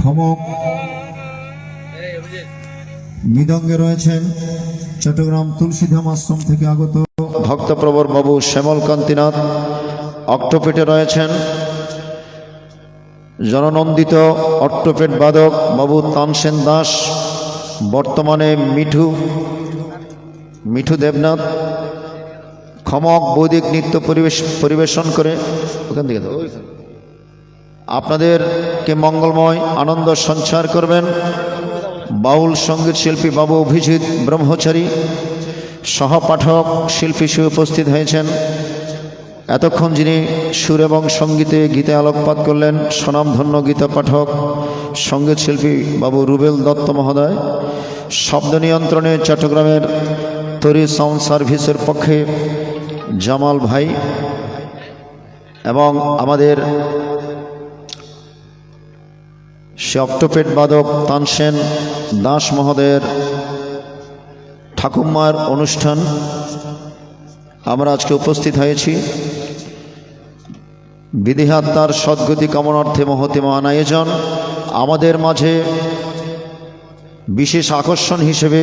খমক মৃদঙ্গে রয়েছেন চট্টগ্রাম তুলসীধাম আশ্রম থেকে আগত ভক্তপ্রবর বাবু শ্যামল কান্তিনাথ। অক্টোপেটে রয়েছেন জননন্দিত অট্টোপেট বাদক বাবু তানসেন দাস, বর্তমানে মিঠু দেবনাথ। খমক বৈদিক নৃত্য পরিবেশন করে ওখান থেকে আপনাদেরকে মঙ্গলময় আনন্দ সঞ্চার করবেন বাউল সঙ্গীত শিল্পী বাবু অভিজিৎ ব্রহ্মচারী। সহপাঠক শিল্পী হিসেবে উপস্থিত হয়েছেন এতক্ষণ যিনি সুর এবং সঙ্গীতে গীতে আলোকপাত করলেন স্বনামধন্য গীতা পাঠক সঙ্গীত শিল্পী বাবু রুবেল দত্ত মহোদয়। শব্দ নিয়ন্ত্রণে চট্টগ্রামের তরি সাউন্ড সার্ভিসের পক্ষে জামাল ভাই এবং আমাদের সে অক্টোপেট বাদক তানসেন দাস মহোদয়ের ঠাকুমার অনুষ্ঠান আমরা আজকে উপস্থিত হয়েছি। বিধিহাত্মার সদ্গতি কামনার্থে মহতি মহান আয়োজন। আমাদের মাঝে বিশেষ আকর্ষণ হিসেবে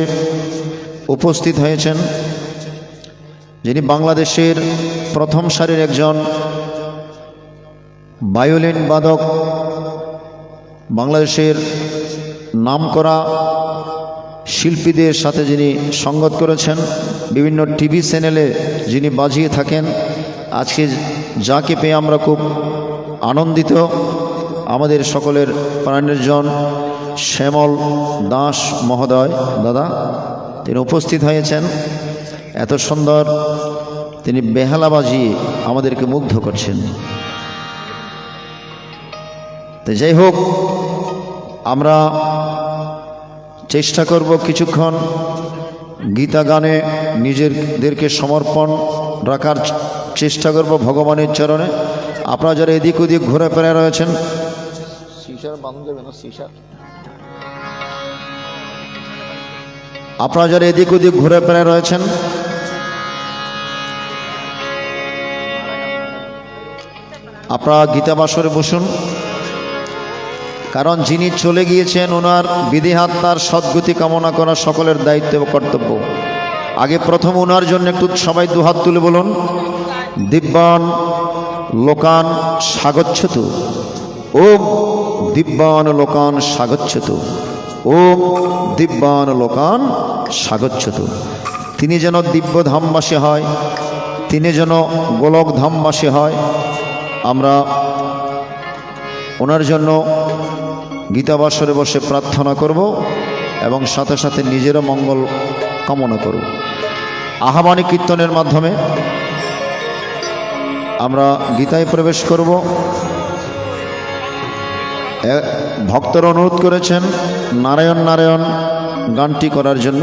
উপস্থিত হয়েছেন যিনি বাংলাদেশের প্রথম সারির একজন ভায়োলিন বাদক, বাংলাদেশের নামকরা শিল্পীদের সাথে যিনি সঙ্গত করেছেন, বিভিন্ন টিভি চ্যানেলে যিনি বাজিয়ে থাকেন। আজকে যাকে পেয়ে আমরা খুব আনন্দিত। আমাদের সকলের প্রাণের জন শ্যামল দাস মহোদয় দাদা, তিনি উপস্থিত হয়েছেন। এত সুন্দর তিনি বেহালা বাজিয়ে আমাদেরকে মুগ্ধ করছেন। তো যাই হোক, আমরা চেষ্টা করব কিছুক্ষণ গীতা গানে নিজেদেরকে সমর্পণ রাখার চেষ্টা করব ভগবানের চরণে। আপনারা যারা এদিক ওদিক ঘুরে ফেরা রয়েছেন, আপনারা যারা এদিক ওদিক ঘুরে ফেরা রয়েছেন, আপনারা গীতাবাসরে বসুন। কারণ যিনি চলে গিয়েছেন ওনার বিধিহাত্মার সদ্গতি কামনা করা সকলের দায়িত্ব ও কর্তব্য। আগে প্রথম ওনার জন্য একটু সবাই দুহাত তুলে বলুন, দিব্যান লোকান স্বাগচ্ছতু, ওম দিব্যান লোকান স্বাগচ্ছতু, ওম দিব্যান লোকান স্বাগচ্ছতু। তিনি যেন দিব্য ধামবাসী হয়, তিনি যেন গোলক ধামবাসী হয়। আমরা ওনার জন্য গীতাবাসরে বসে প্রার্থনা করব এবং সাথে সাথে নিজেরও মঙ্গল কামনা করব। আহ্বানী কীর্তনের মাধ্যমে আমরা গীতায় প্রবেশ করব। ভক্তরা অনুরোধ করেছেন নারায়ণ নারায়ণ গানটি করার জন্য।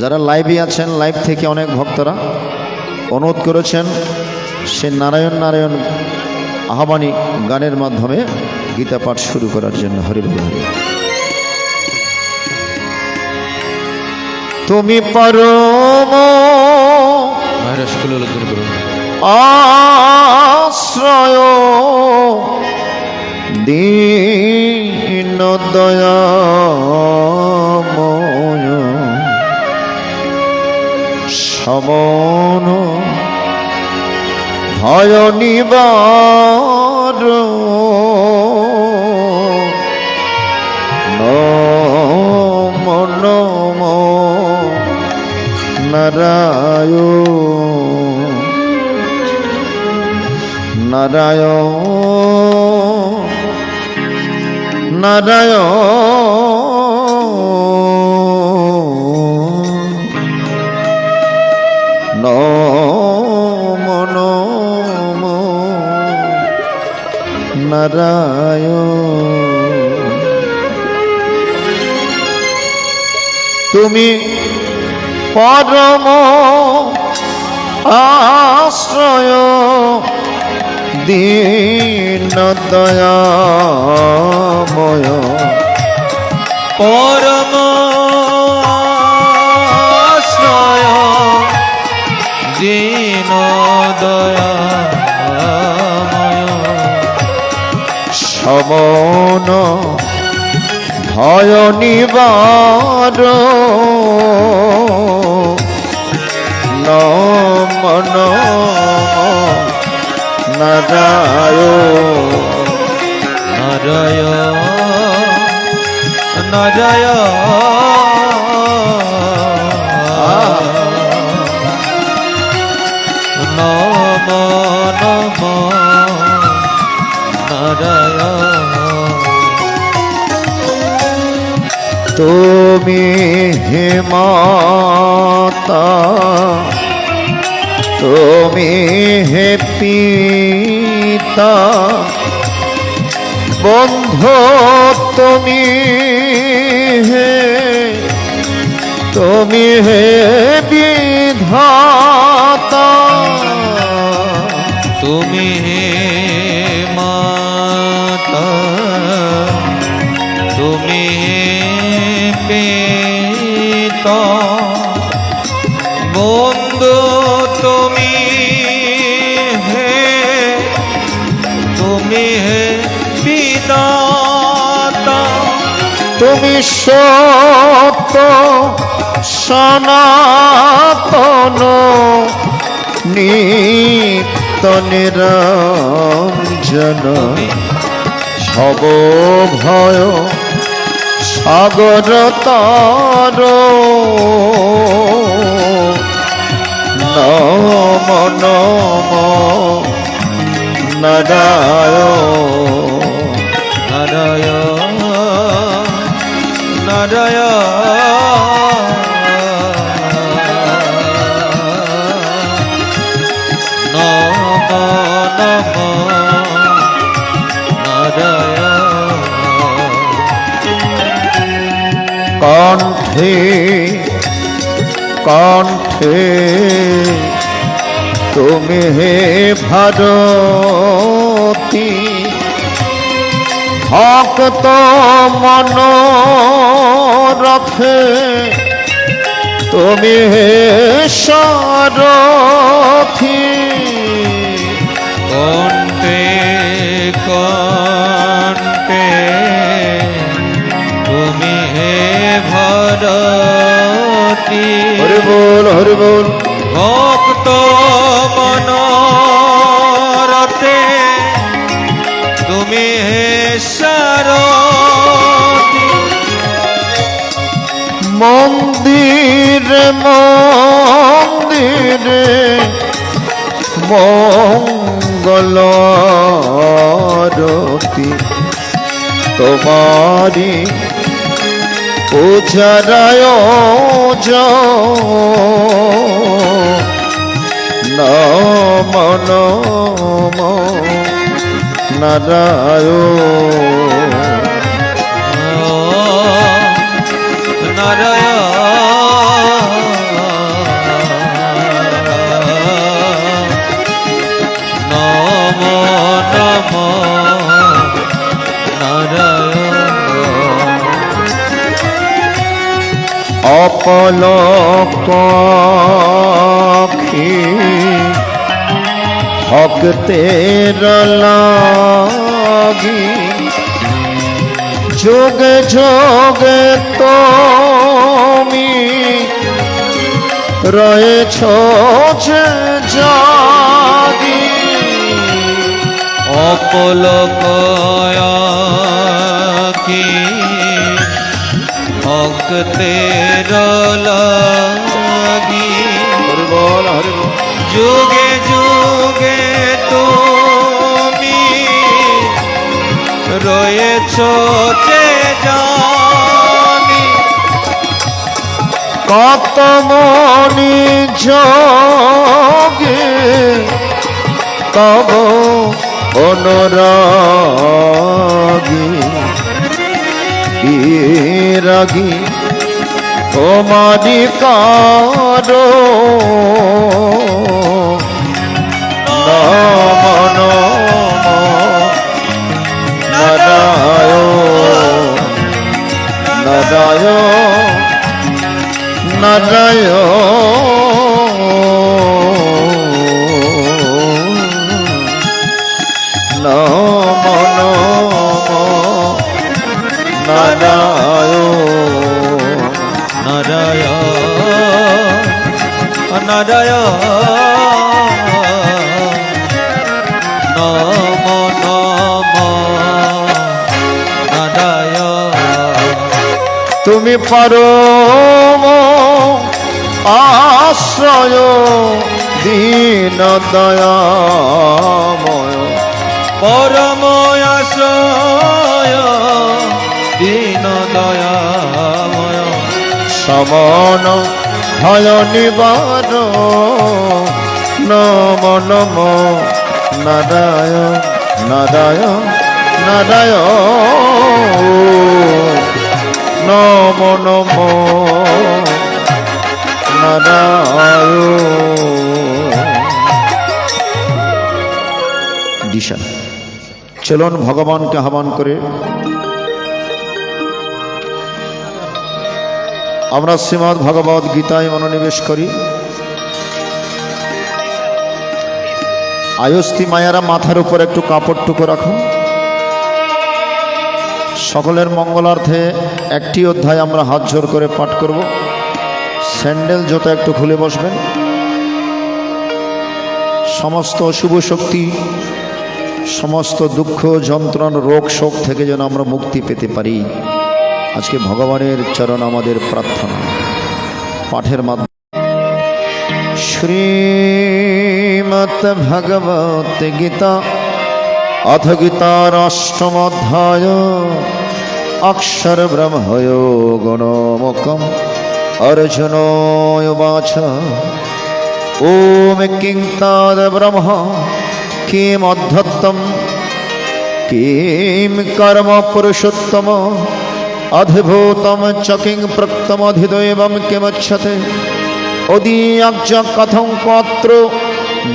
যারা লাইভে আছেন, লাইভ থেকে অনেক ভক্তরা অনুরোধ করেছেন সে নারায়ণ নারায়ণ আহ্বানী গানের মাধ্যমে গীতা পাঠ শুরু করার জন্য। হরি বল হরি। তুমি পরম আশ্রয় দীন দয়াময় সমন ভয় নিবার নম নম নারায়ণ নারায়ণ নারায়ণ নম নম নারায়ণ। তুমি পরম আশ্রয় দীন দয়াময় পরম আশ্রয় দীন দয়াময় মন ভয় নিবার নমন নারায়ণ নারায়ণ নারায়ণ নম নম নারায়ণ। তুমি হে মাতা তুমি হে পিতা বন্ধু তুমি হে বিধাতা তুমি হে মাতা তুমি হে পিতা বন্ধু তুমি হে বিধাতা তুমি সত্য সনাতন নিত্য নিরঞ্জন সব ভয় সাগর তর নম নম নারায়ণ নারায়ণ নারায়ণ নম নম নারায়ণ। কণ্ঠে কণ্ঠে তুমি হে ভারতী ভক্ত মনোরথে তুমি হে সারথী কণ্ঠে কণ্ঠে তুমি হে ভারতী হরি বল হরি বল ভক্ত মনোরথে তুমি হে সারথী মন্দিরে মন্দিরে মঙ্গলারতি তোমারি পূজারায় নম নম নারায়ণ নম নম নারায়ণ। অপলক আঁখি ভক্তের লাগি যোগে যোগে তুমি রয়েছ যে জাগি অপলক আঁখি ভক্তের লাগি হরি বল হরি বল যুগে যুগে তুমি রয়েছ যে জানি কত মনি যোগে তব অনুরাগী রাগী তোমারি কারো নম নম নারায়ণ নারায়ণ নারায়ণ নম নম নারায়ণ নারায়ণ নারায়ণ নম নম নারায়ণ তুমি পরম আশ্রয় দীন দয়াময় পরম আশ্রয় দীন দয়াময় সমন ভয় নিবার নম নম নারায়ণ নারায়ণ নারায়ণ নম নম নারায়ণ। দিশা চলুন ভগবানকে আহ্বান করে আমরা শ্রীমদ্ ভগবদ গীতায় মনোনিবেশ করি। আয়স্তি মায়ারা মাথার উপর একটু কাপড়টুকু রাখুন। সকলের মঙ্গলার্থে একটি অধ্যায় আমরা হাত জোর করে পাঠ করব। স্যান্ডেল জুতো একটু খুলে বসবেন। সমস্ত অশুভ শক্তি, সমস্ত দুঃখ যন্ত্রণা, রোগ শোক থেকে যেন আমরা মুক্তি পেতে পারি, আজকে ভগবানের চরণ আমাদের প্রার্থনা। পাঠের মাধ্যমে শ্রীমৎ ভগবত গীতা অথ গীতার অষ্টম অধ্যায় অক্ষর ব্রহ্ময়োগণমুখম অর্জুনোয় বাচ ওম কিং তদ ব্রহ্ম কিম অধ্যত্তম কিম কর্ম পুরুষোত্তম অধিভূতম চ কিং প্রক্তমধিদৈবম কিমুচ্যতে অদীয়াজ্ঞ কথং পত্র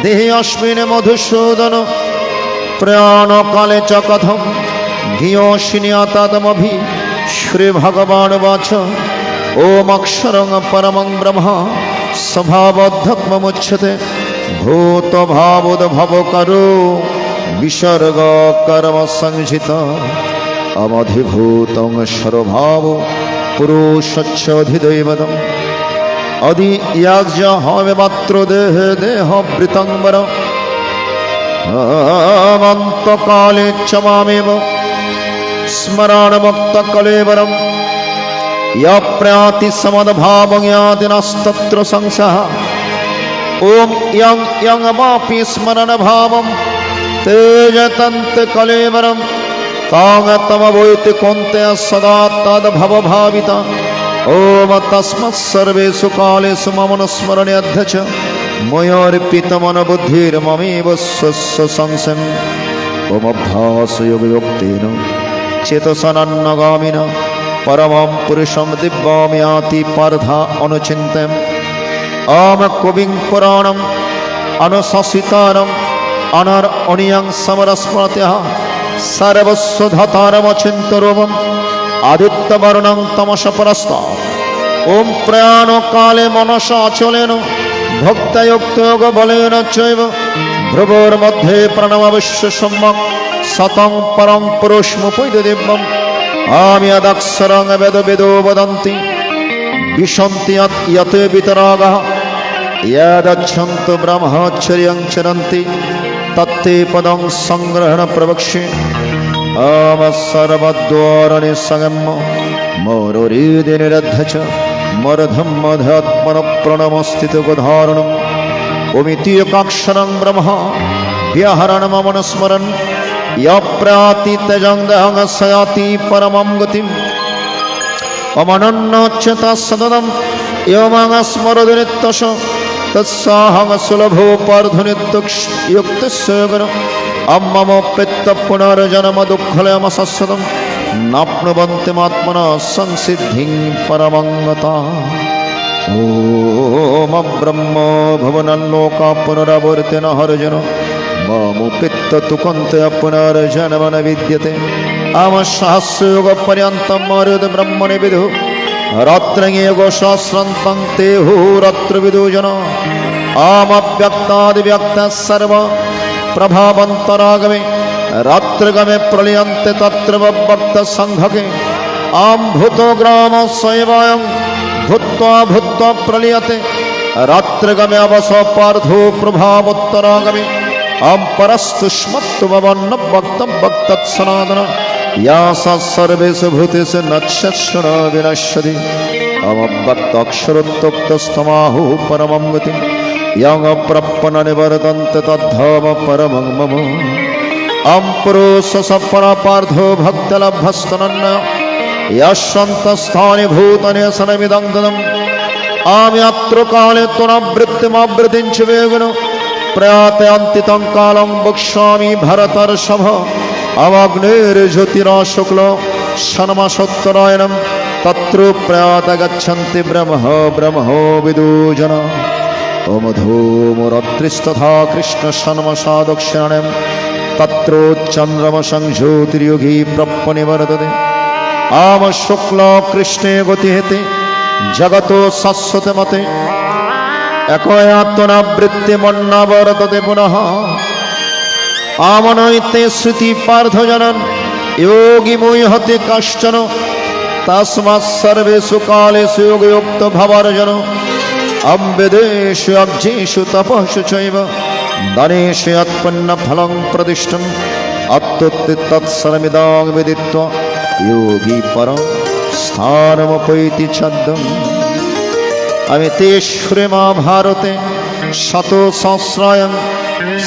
দেহে অস্মিন মধুসূদন প্রয়াণকালে চ কথম ধিয়োশিনিয়াতাদমভি শ্রী ভগবান বাচ ওম অক্ষরং পরমং ব্রহ্ম স্বভাবদ্ধত্বমুচ্যতে ভূত ভাবোদ্ভব করো বিসর্গ কর্ম সংহিত অমধিভূতং স্বরভাব পুরুষচ্ছধিদৈবদম অদি ইয়াজ্ঞ হবে মাত্র দেহে দেহ বৃতঙ্বর অন্তকালে চ মামেব স্মরণ মুক্ত কলেবরম ইয়প্রয়াতি সমদ্ভাবং ইয়াতি নাস্তত্র সংশয়ঃ ওম ইয়ং ইয়ং মাপি স্মরণ ভাবম তেজতন্ত কলেবরম তাং তমবৈতি কন্তে সদা তদ ভব ভাবিতা ওম তস্মৎ সর্বেষু কালেষু মম স্মরণে অধ্যক্ষ ময়োর্পিতমন বুদ্ধির্মমেব স্বস্য সংশয়ং ওম অভ্যাসযোগযুক্তেন চেতসানন্যগামিনা পরমং পুরুষং দিব্যং ইয়াতি পার্থা অনুচিন্তয়ম ওম কবিং পুরাণং অনুশাসিতারং অনর অনিয়ং সমরস্মৃত্যঃ সর্বস্ব ধাতারমচিন্তরূপম আদিত্যবর্ণং তমস পরস্ত ওম প্রয়াণ কালে মনস অচলেন ভক্তয়োগ বলেন চৈব ভ্রুবোর মধ্যে প্রণমাবিশ্ব সম্যক শতং পরং পুরুষমুপৈদ দিব্যম আমি অদক্ষরং বেদ বেদো বদন্তি বিশন্তি ইয়তে বিতরাগঃ यदच्छन्तु ब्रह्मचर्यं चरन्ति तत्ते पदं संग्रहण प्रवक्ष्ये आम सर्वद्वारणे संगम्य मोरुरीदि निरद्ध च मरधम्मध्यात्मन प्रणमस्थितगधारणम् ओमितीयकाक्षरं ब्रह्म व्याहरणममन स्मरन् यप्रातित्यजं दहं सयाति परमं गतिम् अमनन्नोच्यता सदनं एवं स्मरदनित्यश तत्साहं सुलभो पार्धनित्युक्तस्य अम्मम पित्त पुनर्जन्म दुःखलयम सस्वतं नाप्नुवन्तिमात्मना संसिद्धिं परमङ्गता ओम ब्रह्म भुवनल्लोका पुनरावर्तिन हर्जन मम पित्त तुकन्ते पुनर्जन्म न विद्यते आम सहस्रयुग पर्यन्तं मरुद ब्रह्मणि विदु रात्रयोगो सहस्रन्तं ते हुरत्र विदुजन आमव्यक्तादिव्यक्त सर्व प्रभावन्तरागमे रात्रगमे प्रलयन्ते तत्र भक्त संघके आम भूतो ग्राम स्वयं भूत्वा भूत्वा प्रलीयते रात्रगमे अवस पार्थो प्रभावोत्तरागमे आम परस्तुष्मत्तु भवन्न भक्तं भक्तत्सनातन या सर्वेषु भूतेषु नश्यश्न विनश्यति अमभक्तक्षरोत्तप्तस्तमाहु परमं गतिं यं अप्रपन्न निवर्तन्ते तद्धम परमं मम अं पुरुष सपरा पार्थो भक्तलभस्तनन्न यशन्तस्थानि भूतानि सनमिदं ददम् आम्यत्र काले त्वनवृत्तिमवृत्तिं च वेगनो प्रयातयन्ति कालं वक्ष्यामि भरतर्षभ अवग्निर्ज्योतिराशुक्ल षण्मासोत्तरायणं तत्र प्रयात गच्छन्ति ब्रह्मो ब्रह्मो विदुजना ओम धूमरत्रिस्तथा कृष्ण षण्मासा दक्षिणायनं तत्र चन्द्रमसं ज्योतिर्योगी प्रपनिवर्तते आम शुक्ल कृष्णे गतिहेते जगतो शाश्वते मते एकयात्मनावृत्तिमन्नावर्तते पुनः आमनैते श्रुति पार्थजनन योगी मुह्यते कश्चन तस्मात् सर्वेषु कालेषु योगयुक्त भवार्जन अम्बेदेषु अब्जेषु तपःसु चैव दानेषु यत्पन्नफलं प्रतिष्ठम् अत्युत्ति तत्सर्वमिदं विदित्वा योगी परं स्थानमुपैति छन्दम् अमितेश्वरे महाभारते शतसहस्रायां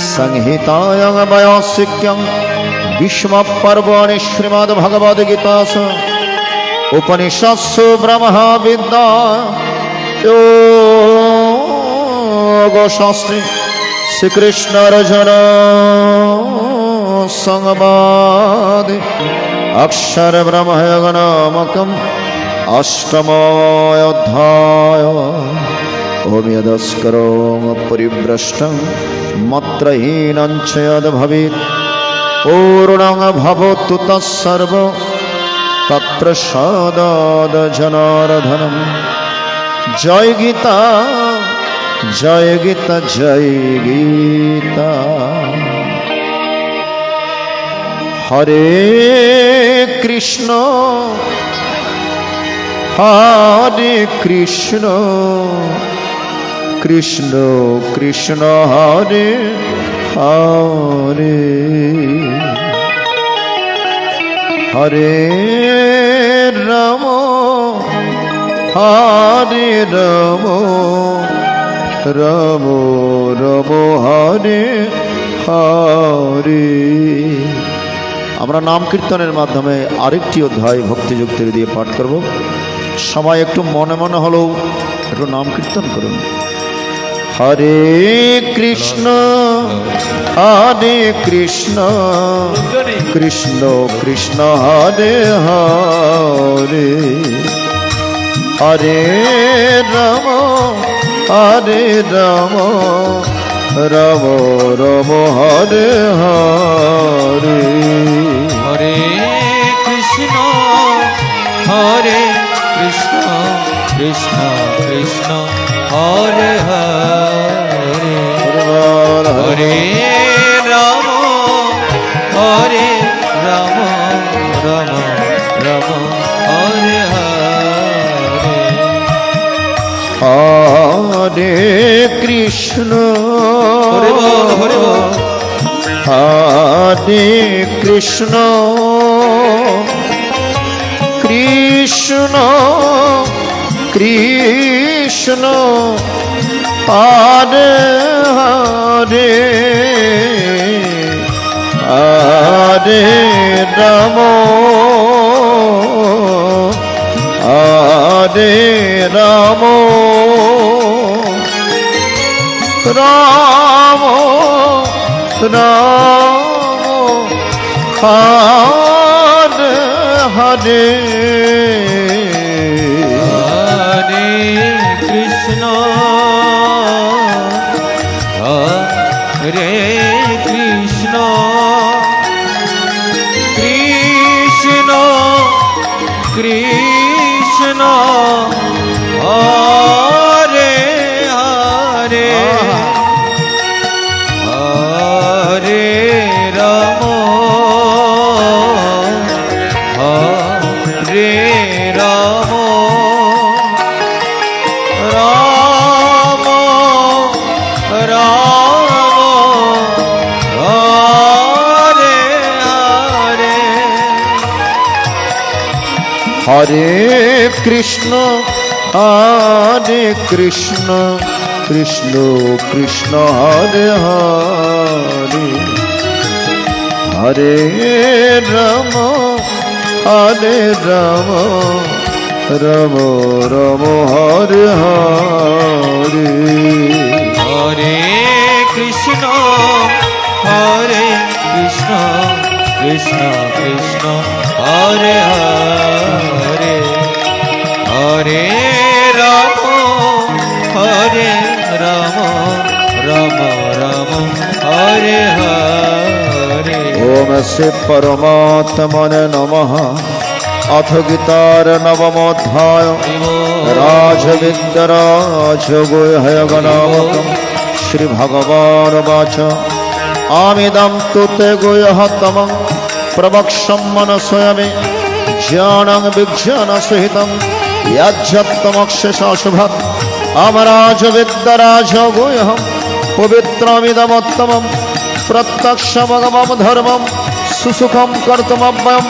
संहितायां वैयासिक्यां भीष्मपर्वणि श्रीमद्भगवद्गीतासु उपनिषत्सु ब्रह्मविद्या योगशास्त्रे श्रीकृष्णार्जुन संवादे अक्षरब्रह्मयोगनामकम् अष्टमोऽध्याय ओम यदस्करोम परिभ्रष्टं मत्रहीनं च यद्भवेत् पूर्णं भवतु तत्सर्व तत्प्रसादात् जनार्दनम् जय गीता जय गीता जय गीता हरे कृष्ण कृष्ण कृष्ण हरे हरे हरे राम राम राम हरे हरे আমরা নাম কীর্তনের মাধ্যমে আরেকটি অধ্যায় ভক্তিযুক্তের দিয়ে পাঠ করব। সবাই একটু মনে মনে হলেও একটু নাম কীর্তন করুন। হরে কৃষ্ণ কৃষ্ণ কৃষ্ণ হরে হরে হরে রাম রাম রাম হরে হরে हरे कृष्ण कृष्ण कृष्ण हरे हरे हरे राम राम राम हरे हरे हरे कृष्ण हरे कृष्ण कृष्ण कृष्ण हरे हरे हरे राम राम राम हरे हरे हरे कृष्ण हरे कृष्ण कृष्ण कृष्ण हरे हरे हरे राम हरे হরে রাম রাম রাম হরে হরে হরে কৃষ্ণ কৃষ্ণ কৃষ্ণ হরে হরে হরে রাম রাম রাম হরে হরে হরে কৃষ্ণ কৃষ্ণ কৃষ্ণ হরে হরে হরে রাম রাম রাম হরে হরে ওম শ্রী পরমাত্মনে নমঃ। অথ গীতার নবম অধ্যায় রাজবিদ্যারাজ গুহ্যগণামকম শ্রী ভগবান বাচ আমিদম তুতে গুহ্যতমং প্রবক্ষ্যম্মনস্বয়মে জ্ঞানং বিজ্ঞান সহিতম यज्जत्तमक्षशाशुभत् अमराजविद्यराज गुह्यं पवित्रमिदमुत्तमं प्रत्यक्षमगमं धर्मं सुसुखं कर्तुमव्ययम्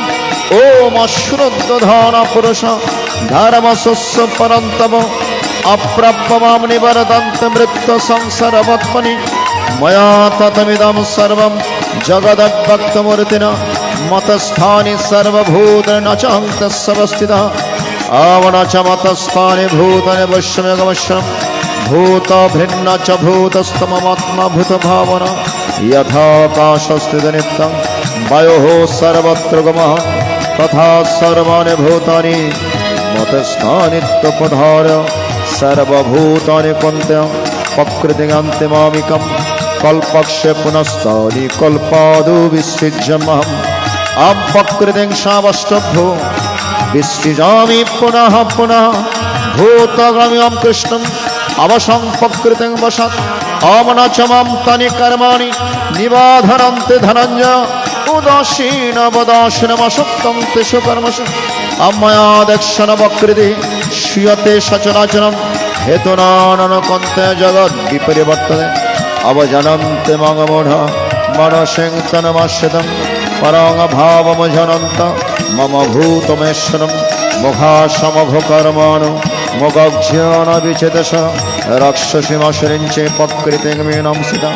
ॐ अश्रुद्धधानपुरुष धर्मसुस्य परन्तप अप्राप्यमां निवर्तन्ते मृत्युसंसारवत्मनि मया ततमिदं सर्वं जगदव्यक्तमूर्तिना मतस्थानि सर्वभूतेन च अन्तस्वस्थितः आवण च मतस्थानि भूतानि वश्यमेकवश्यं भूत भिन्न च भूतस्तममात्मा भूतभावना यथाकाशस्थितनित्यं वायोः सर्वत्र गमः तथा सर्वाणि भूतानि मतस्थानित्वपधार्य सर्वभूतानि कन्त्य प्रकृतिगन्तिमामिकं कल्पक्षे पुनस्तानि कल्पादो विसृज्यमहम् अपकृतिं शावष्टभ्यो विसृजामि पुनः पुनः भूतगामिं कृष्णम् अवसंप्रकृतिं वशात् अमनचमां तानि कर्माणि निबाधरन्ति धनञ्जय उदासीनवदासीनमसक्तं तेषु कर्मसु अमया दक्षिणवक्कृतिः श्रूयते सचराचरं हेतुनानकन्ते जगद्विपरिवर्तते अवजनन्ति मङ्गमूढा मनसिं तन्माश्रितं परमभावमजनन्त मम भूतमेश्वरं मुखाशमघकर्माणो मुगज्ञानविचेतस राक्षसीमश्रिञ्चे प्रकृतिं मीनं सिता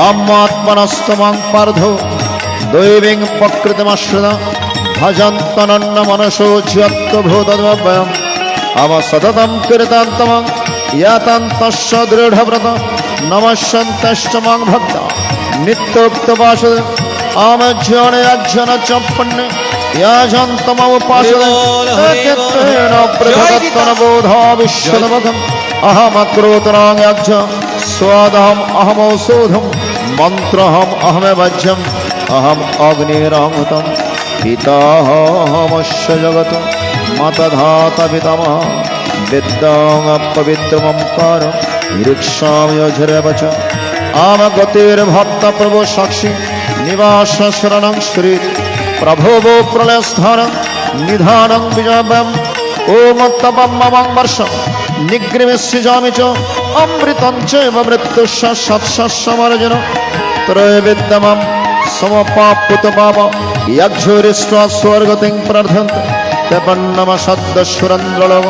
आत्मनस्तमं पार्थो दैवीं प्रकृतिमाश्रिता भजन्तनन्नमनसो ज्यत्तभूतद्वयम् अव सततं कीर्तन्तमं यातन्तस्य दृढव्रत नमस्यन्तश्च मं भक्ता नित्योक्तवासुदेव आमज्ञान अज्ञान चपन्ने याजन्तममुपासतेन पृथगत्तनबोधा विश्वदमघम् अहमक्रोतरां यज्ञ स्वादहम् अहमौषधं मन्त्रहम् अहमेवज्यम् अहम् अग्निराहुतं पिताहमस्य जगत् मतधाता पितामह विद्यामपवित्रमंकार ईक्षां यजरेव च आम गतिर्भक्त प्रभु साक्षी निवास शरणं श्री प्रभो प्रलयस्थान निधानं विजयम् ओम तपं ममं वर्ष निग्रिमिष्यामि च अमृतं चैव मृत्युश्च सत्समर्जन त्रयविद्यमं समपाप्युतपाप यज्ञोरिष्ट्वा स्वर्गतिं प्रार्थन्ते तेपन्नम सद्दशुरन्द्रलोक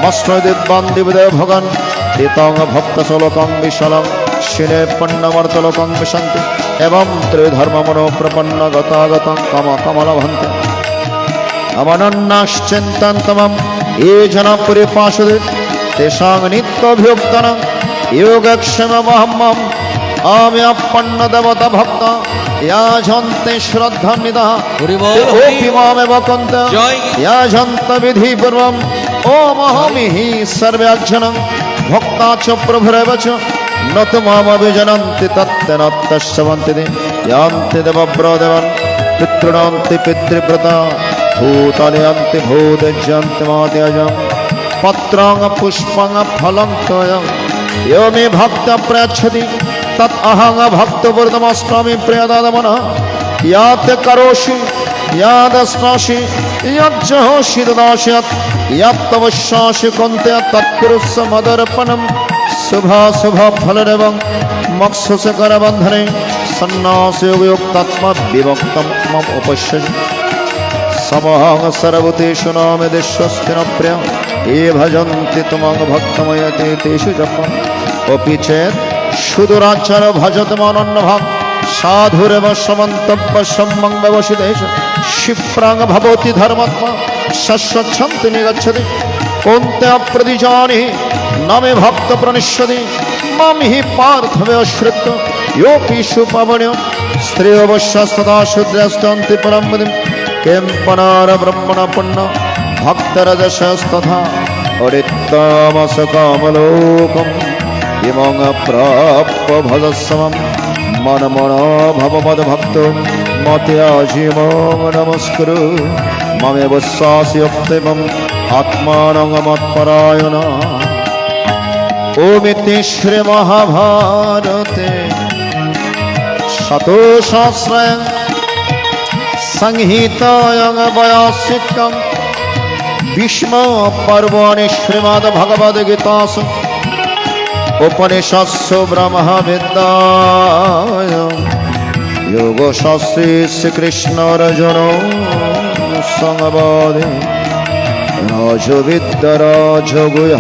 मस्मदिद्वान्दिविदय भगन् तीतं भक्तशोलकं विशालं शिने पन्नमर्तलोकं विशन्ति एवं त्रिधर्ममनो प्रपन्न गतागतं कमलभन्ते अमनन्नाश्चिन्तन्तमं ये जना परिपाशुदे तेषां नित्याभियुक्तानां योगक्षेममहम् आम्यपन्नदेवता भक्ता याजन्ते श्रद्धान्वितः तेऽपि मामेव कन्ते याजन्त विधिपूर्वम् ओमहमिहि सर्वजनं भक्ता च प्रभुरेव च न तु मामभिजनन्ति तत्तेनत्तश्चवन्ति ते यान्ति देवव्रदेवन् पितॄणान्ति पितृव्रता भूतानि यान्ति भूतज्यन्ति मात्यजम् पत्रां पुष्पं फलं तोयं यो मे भक्त प्रयच्छति तत् अहं भक्तवृतमस्मि प्रियदानमनः याते करोषि ইয়াদস্নাসি ইয়াজ্জহসি দদাস্যাৎ ইয়াত্তবশ্যাসি কন্তে তৎকুরুস্স মদর্পণম শুভ ফলের এবং মৎস্যকর বন্ধনে সন্ন্যাসযোগযুক্তাত্মা বিভক্তম মম উপশ্যসি সমহং সর্বতেষু নামে দেশস্তিন প্রিয় এ ভজন্তি তুমং ভক্তময়তে তেষু জপম অপি চেত সুদূরাচার ভজত অনন্যভাগ সাধুরেব সমন্তব্য সম্মং ব্যবসিদেশ ক্ষিপ্রাং ভবতি ধর্মাত্মা শস্যচ্ছন্তি নিগচ্ছতি কোন্তে অপ্রতিজানি নামে ভক্ত প্রনিষ্যতি মাম হি পার্থবে অশ্রিত योऽपि सुपवण्यो स्त्री अवश्यस्तदा शूद्रस्तन्ति परमपदिं किं पुनर्ब्रह्मणपुण्य भक्तरजसस्तथा अरित्तमसकामलोकम् इमं प्राप्य भजस्वं मनमनो भवमद्भक्तो मत्याजीवं नमस्कुरु ममेव शास्योक्तिमम् आत्मानं मत्परायण ओमिति श्रीमहाभारते शतोसहस्रं संहितायां वयासिकं भीष्मपर्वणि श्रीमद्भगवद्गीतासु उपनिषत्सु ब्रह्मविद्यायां योगशास्त्रे श्रीकृष्णार्जुनो संवादे राजविद्या राजगुह्य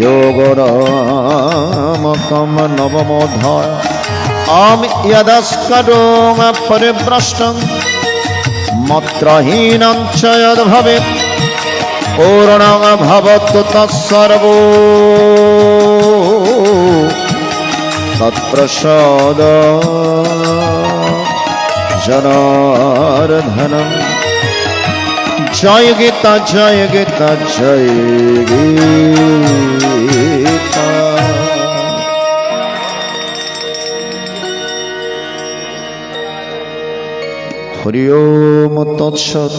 योगरामकं नवमोऽध्याय आम यदस्करों परिभ्रष्टं मत्रहीनं च यद्भवेत् पूर्णं भवतु तत्सर्वो तत्प्रसाद जनार्दनम् जय गीता जय गीता जय गीता। हरि ओम तत्सत्।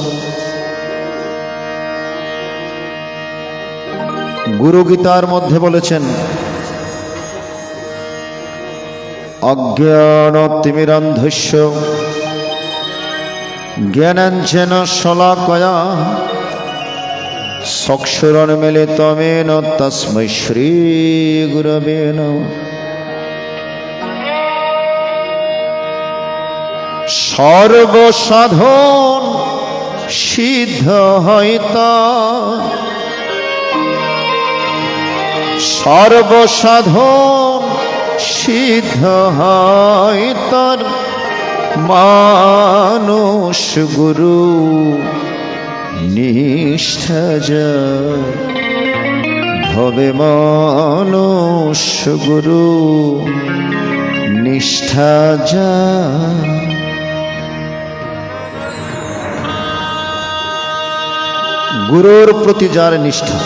गुरु गीतार मध्य বলেছেন অজ্ঞানতিমিরান্ধস্য জ্ঞানাঞ্জন শলাকয়া চক্ষুরন্মিলিতমেন তস্मै শ্রী গুরবে নমঃ। সর্বসাধন সিদ্ধ হইতা সর্বসাধন সিদ্ধ হইতার মানুষ গুরু নিষ্ঠা ভবে মানুষ গুরু নিষ্ঠা গুরুর প্রতি যার নিষ্ঠা।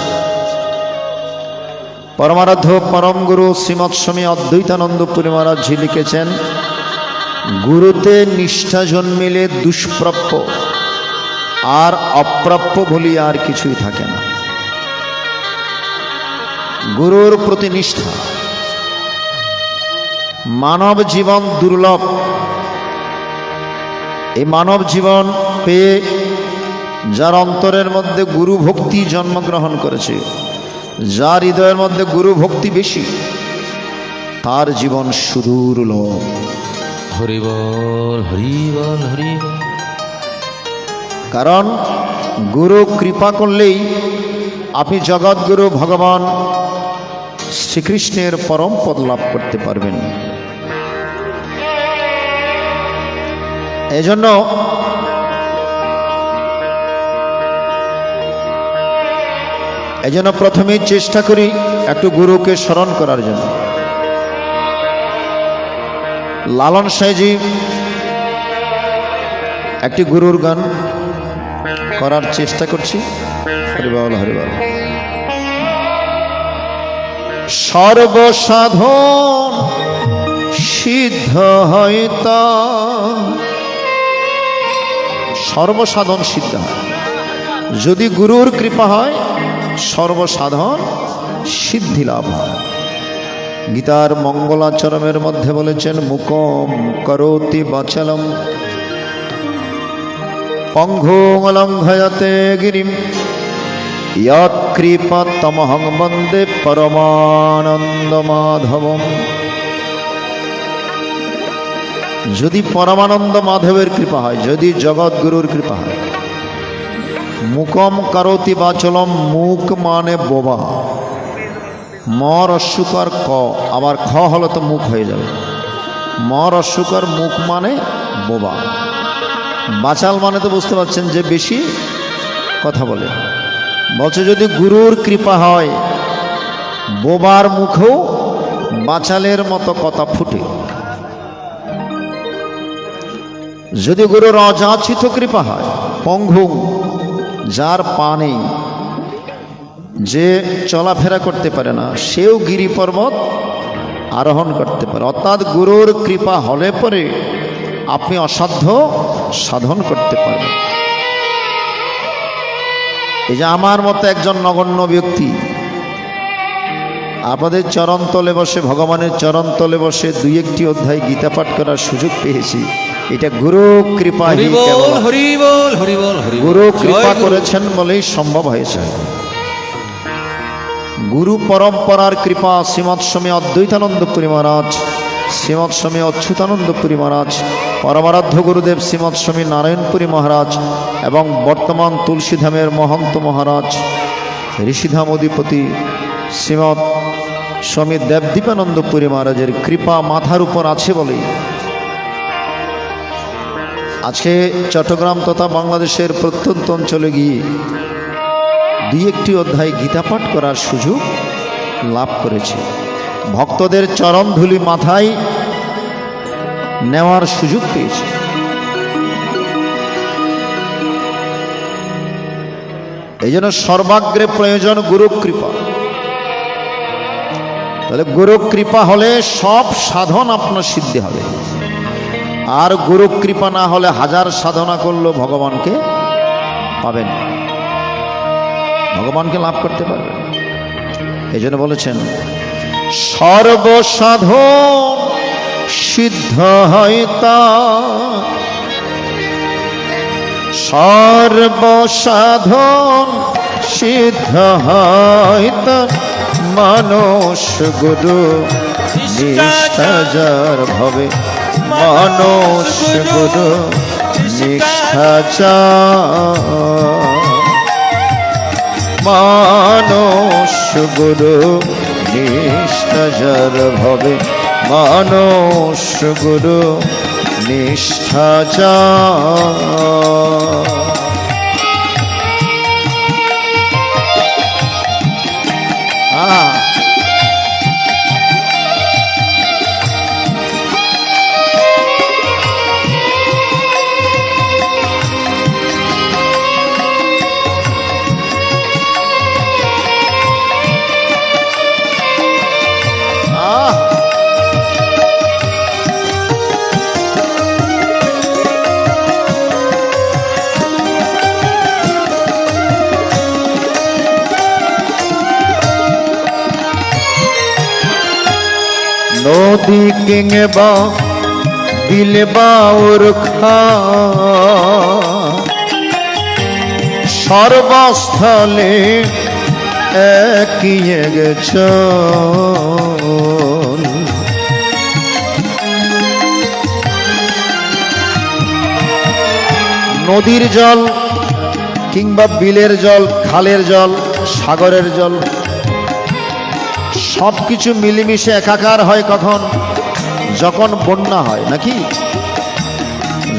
পরমারাধ্য পরম গুরু শ্রীমৎ স্বামী অদ্বৈতানন্দ পুরী মহারাজজি লিখেছেন, গুরুতে নিষ্ঠা জন্মিলে দুষ্প্রাপ্য আর অপ্রাপ্য বলি আর কিছুই থাকে না। গুরুর প্রতি নিষ্ঠা। মানব জীবন দুর্লভ। এই মানব জীবন পেয়ে যার অন্তরের মধ্যে গুরু ভক্তি জন্মগ্রহণ করেছে, যার হৃদয়ের মধ্যে গুরু ভক্তি বেশি, তার জীবন সুদূর্লভ। হরি বল হরি বল হরি বল। কারণ গুরু কৃপা করলেই আপনি জগৎগুরু ভগবান শ্রীকৃষ্ণের পরম পদ লাভ করতে পারবেন। এজন্য প্রথমেই চেষ্টা করি একটু গুরুকে স্মরণ করার জন্য। লালন সাঁইজি একটি গুরুর গান করার চেষ্টা করছি। হরিবল হরিবল। সর্বসাধন সিদ্ধ হইতা, সর্বসাধন সিদ্ধ হয় যদি গুরুর কৃপা হয়, সর্বসাধন সিদ্ধি লাভ হয়। গীতার মঙ্গলাচরণের মধ্যে বলেছেন, মুকম করোতি বাচালম পঙ্গুং লঙ্ঘয়তে গিরিম ইয়ৎকৃপতমহং বন্দে পরমানন্দ মাধবম। যদি পরমানন্দ মাধবের কৃপা হয়, যদি জগৎগুরুর কৃপা হয়, মুকম করতি বাচলম, মুখ মানে বোবা, মর অস্যুকর ক, আবার খ হলে তো মুখ হয়ে যাবে। মর অস্যুকর মুখ মানে বোবা, বাচাল মানে তো বুঝতে পারছেন যে বেশি কথা বলে। বলছে যদি গুরুর কৃপা হয়, বোবার মুখেও বাচালের মতো কথা ফুটে। যদি গুরুর অযাচিত কৃপা হয়, পঙ্গু, যার পা নেই, যে চলাফেরা করতে পারে না, সেও গিরি পর্বত আরোহণ করতে পারে। অর্থাৎ গুরুর কৃপা হলে পরে আপনি অসাধ্য সাধন করতে পারবেন। এই যে আমার মতো একজন নগণ্য ব্যক্তি আপনাদের চরণতলে বসে, ভগবানের চরণতলে বসে দুই একটি অধ্যায় গীতা পাঠ করার সুযোগ পেয়েছি, এটা গুরু কৃপা। গুরু কৃপা করেছেন বলেই সম্ভব হয়েছে। গুরু পরম্পরার কৃপা শ্রীমৎ স্বামী অদ্বৈতানন্দপুরী মহারাজ, শ্রীমৎ স্বামী অচ্যুতানন্দপুরী মহারাজ, পরমারাধ্য গুরুদেব শ্রীমৎ স্বামী নারায়ণপুরী মহারাজ এবং বর্তমান তুলসীধামের মহন্ত মহারাজ ঋষিধাম অধিপতি শ্রীমৎ স্বামী দেবদীপানন্দপুরী মহারাজের কৃপা মাথার উপর আছে বলেই আজকে চট্টগ্রাম তথা বাংলাদেশের প্রত্যন্ত অঞ্চলে গিয়ে দুই একটি অধ্যায় গীতা পাঠ করার সুযোগ লাভ করেছি। ভক্তদের চরণ ধুলি মাথায় নেওয়ার সুযোগ পেয়েছি। এই জন্য সর্বাগ্রে প্রয়োজন গুরু কৃপা। তাহলে গুরু কৃপা হলে সব সাধন আপনার সিদ্ধি হবে, আর গুরু কৃপা না হলে হাজার সাধনা করলেও ভগবানকে পাবেন, ভগবানকে লাভ করতে পারবেন। এই জন্য বলেছেন সর্বসাধন সিদ্ধ হয় তা, সর্বসাধন সিদ্ধ হয় তা, মানুষ গুরু নিষ্ঠা যার ভবে, মানুষ গুরু নিষ্ঠা যার, মানুষ গুরু নিষ্ঠা যার ভবে, মানুষ গুরু নিষ্ঠা যার। নদী কিংবা বিল বাউর খা, সর্বস্থলে একই গেছ। নদীর জল কিংবা বিলের জল, খালের জল, সাগরের জল, সব কিছু মিলেমিশে একাকার হয় কখন? যখন বন্যা হয়, নাকি?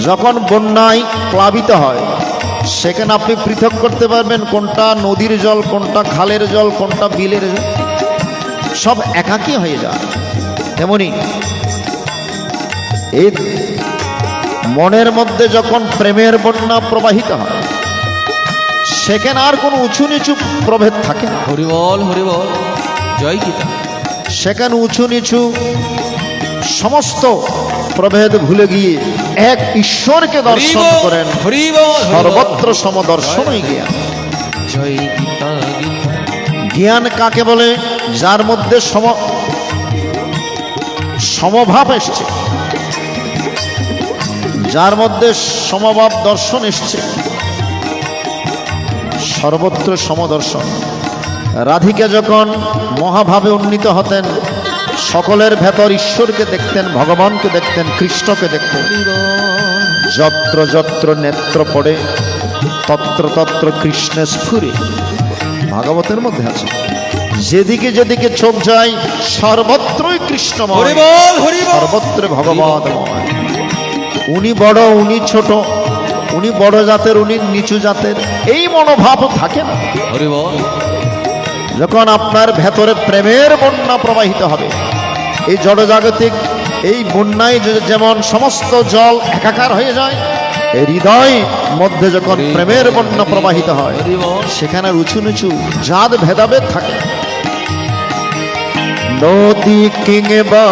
যখন বন্যায় প্লাবিত হয়, সেখানে আপনি পৃথক করতে পারবেন কোনটা নদীর জল, কোনটা খালের জল, কোনটা বিলের জল, সব একাকী হয়ে যায়। তেমনি এই মনের মধ্যে যখন প্রেমের বন্যা প্রবাহিত হয়, সেখানে আর কোনো উঁচু নিচু প্রভেদ থাকে না। হরিবল হরিবল, জয় গীতা। সেখানে উঁচু নিচু সমস্ত প্রভেদ ভুলে গিয়ে এক ঈশ্বরকে দর্শন করেন। সর্বত্র সমদর্শনই জ্ঞান। জয় গীতা। জ্ঞান কাকে বলে? যার মধ্যে সমভাব এসছে, যার মধ্যে সমভাব দর্শন এসছে, সর্বত্র সমদর্শন। রাধিকা যখন মহাভাবে উন্নীত হতেন, সকলের ভেতর ঈশ্বরকে দেখতেন, ভগবানকে দেখতেন, কৃষ্ণকে দেখতেন। যত্র যত্র নেত্র পড়ে তত্র তত্র কৃষ্ণের স্ফুরে, ভাগবতের মধ্যে আছে। যেদিকে যেদিকে চোখ যায় সর্বত্রই কৃষ্ণময়, সর্বত্র ভগবানময়। উনি বড়, উনি ছোট, উনি বড় জাতের, উনি নিচু জাতের, এই মনোভাব থাকে না। যখন আপনার ভেতরে প্রেমের বন্যা প্রবাহিত হবে, এই জড়জাগতিক এই বন্যায় যেমন সমস্ত জল একাকার হয়ে যায়, এই হৃদয় মধ্যে যখন প্রেমের বন্যা প্রবাহিত হয়, সেখানে উঁচু নিচু জাত ভেদাভেদ থাকে। নদী কিংবা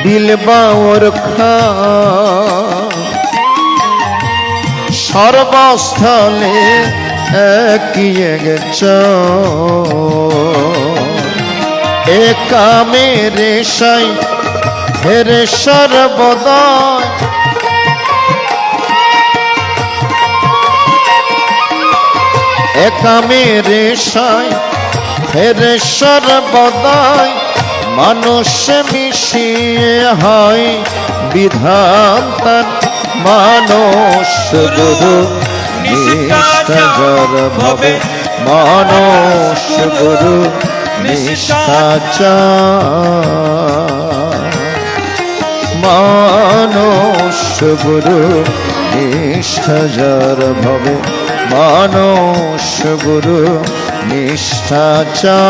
দিল বা ওরখা সর্বস্থলে একিয়ে গেছ, একা মেরে সাই হেরে সর্বদয়, একা মেরে সাই হেরে সর্বদয়। মানুষ মিশিয়ে হয় বিধান তার, মানুষ গুরু নিষ্ঠাচার ভবে, মানুষ গুরু নিষ্ঠাচার, মানুষ গুরু নিষ্ঠাচার ভবে, মানুষ গুরু নিষ্ঠাচার।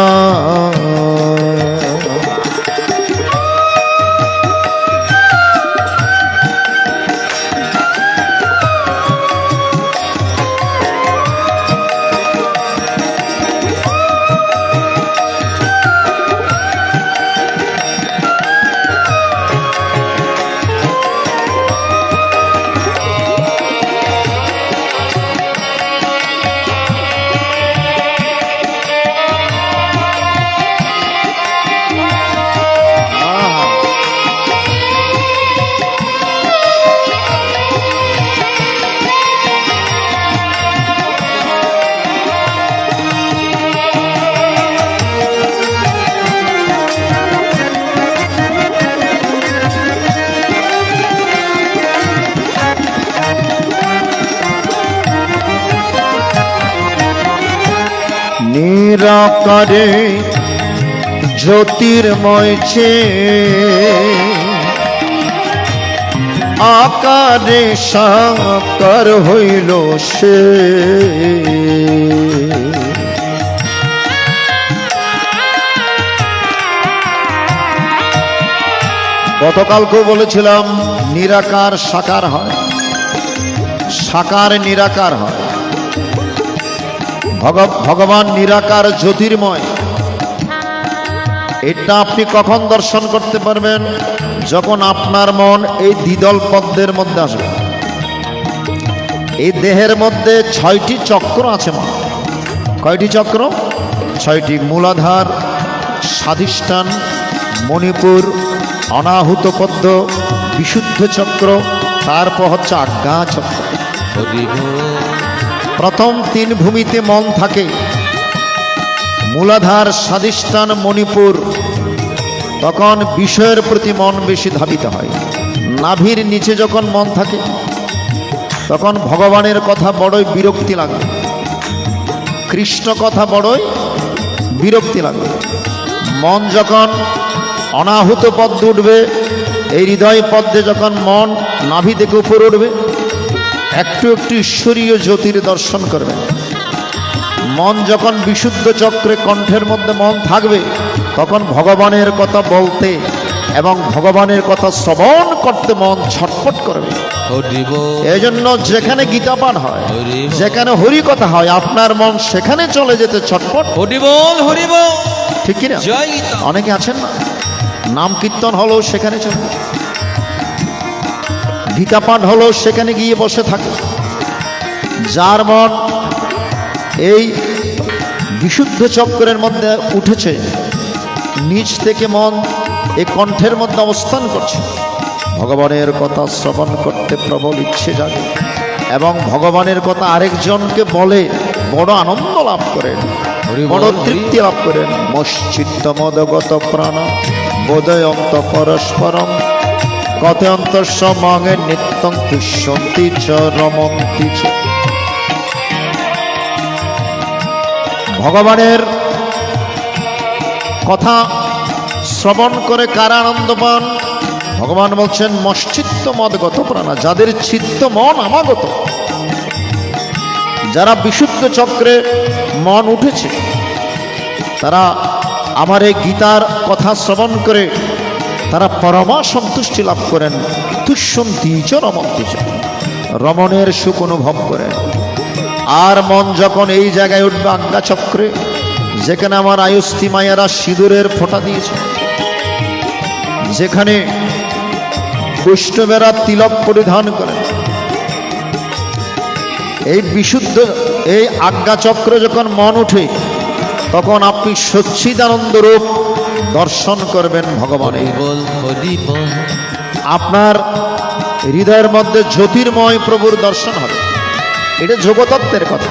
নিরাকারে জ্যোতির্ময় ছে, আকারে সাকার হইল সে। গতকালকেও বলেছিলাম নিরাকার সাকার হয়, সাকার নিরাকার হয়। ভগবান নিরাকার জ্যোতির্ময়। এটা আপনি কখন দর্শন করতে পারবেন? যখন আপনার মন এই দ্বিদল পদ্মের মধ্যে আসবে। এই দেহের মধ্যে 6টি চক্র আছে মা। কয়টি চক্র? 6টি। মূলাধার, স্বাধিষ্ঠান, মণিপুর, অনাহুত পদ্ম, বিশুদ্ধ চক্র, তারপর হচ্ছে আজ্ঞা চক্র। প্রথম 3 ভূমিতে মন থাকে, মূলাধার, স্বাধিষ্ঠান, মণিপুর। তখন বিষয়ের প্রতি মন বেশি ধাবিত হয়। নাভির নিচে যখন মন থাকে, তখন ভগবানের কথা বড়ই বিরক্তি লাগে, কৃষ্ণ কথা বড়ই বিরক্তি লাগে। মন যখন অনাহুত পদ্ম উঠবে, এই হৃদয় পদ্মে যখন মন নাভি থেকে উপরে উঠবে, একটু একটু ঈশ্বরীয় জ্যোতির দর্শন করবে। মন যখন বিশুদ্ধ চক্রে কণ্ঠের মধ্যে মন থাকবে, তখন ভগবানের কথা বলতে এবং ভগবানের কথা শ্রবণ করতে মন ছটফট করবে। এই জন্য যেখানে গীতা পাঠ হয়, যেখানে হরি কথা হয়, আপনার মন সেখানে চলে যেতে ছটফট। ঠিক কিনা? অনেকে আছেন না, নাম কীর্তন হলেও সেখানে চলে, গীতা পাঠ হলেও সেখানে গিয়ে বসে থাকে। যার মন এই বিশুদ্ধ চক্রের মধ্যে উঠেছে, নিচ থেকে মন এই কণ্ঠের মধ্যে অবস্থান করছে, ভগবানের কথা শ্রবণ করতে প্রবল ইচ্ছে জাগে এবং ভগবানের কথা আরেকজনকে বলে বড় আনন্দ লাভ করেন, হরি বল, বড় হরি। তৃপ্তি লাভ করেন। মশ্চিত্ত মদগত প্রাণ বোধয়ন্ত পরস্পরম কথয়ন্তস্য মঙ্গে নিত্যং তুষ্যন্তি চ রমন্তি চ। ভগবানের কথা শ্রবণ করে কারা আনন্দ পান? ভগবান বলছেন মশ্চিত্ত মদগত প্রাণা, যাদের চিত্ত মন আমাগত, যারা বিশুদ্ধ চক্রে মন উঠেছে, তারা আমার এই গীতার কথা শ্রবণ করে তারা পরমা সন্তুষ্টি লাভ করেন। তুষ্যন্তি চ রমন্তি চ, রমণের সুখ অনুভব করেন। আর মন যখন এই জায়গায় উঠবে আজ্ঞা চক্রে, যেখানে আমার আয়ুষ্টি মায়েরা সিঁদুরের ফোঁটা দিয়েছে, যেখানে বৈষ্ণবেরা তিলক পরিধান করেন, এই বিশুদ্ধ এই আজ্ঞা চক্রে যখন মন উঠে, তখন আপনি সচ্চিদানন্দ রূপ দর্শন করবেন ভগবানের। হরি বল, হরি বল। আপনার হৃদয়ের মধ্যে জ্যোতির্ময় প্রভুর দর্শন হবে। এটা যোগতত্ত্বের কথা।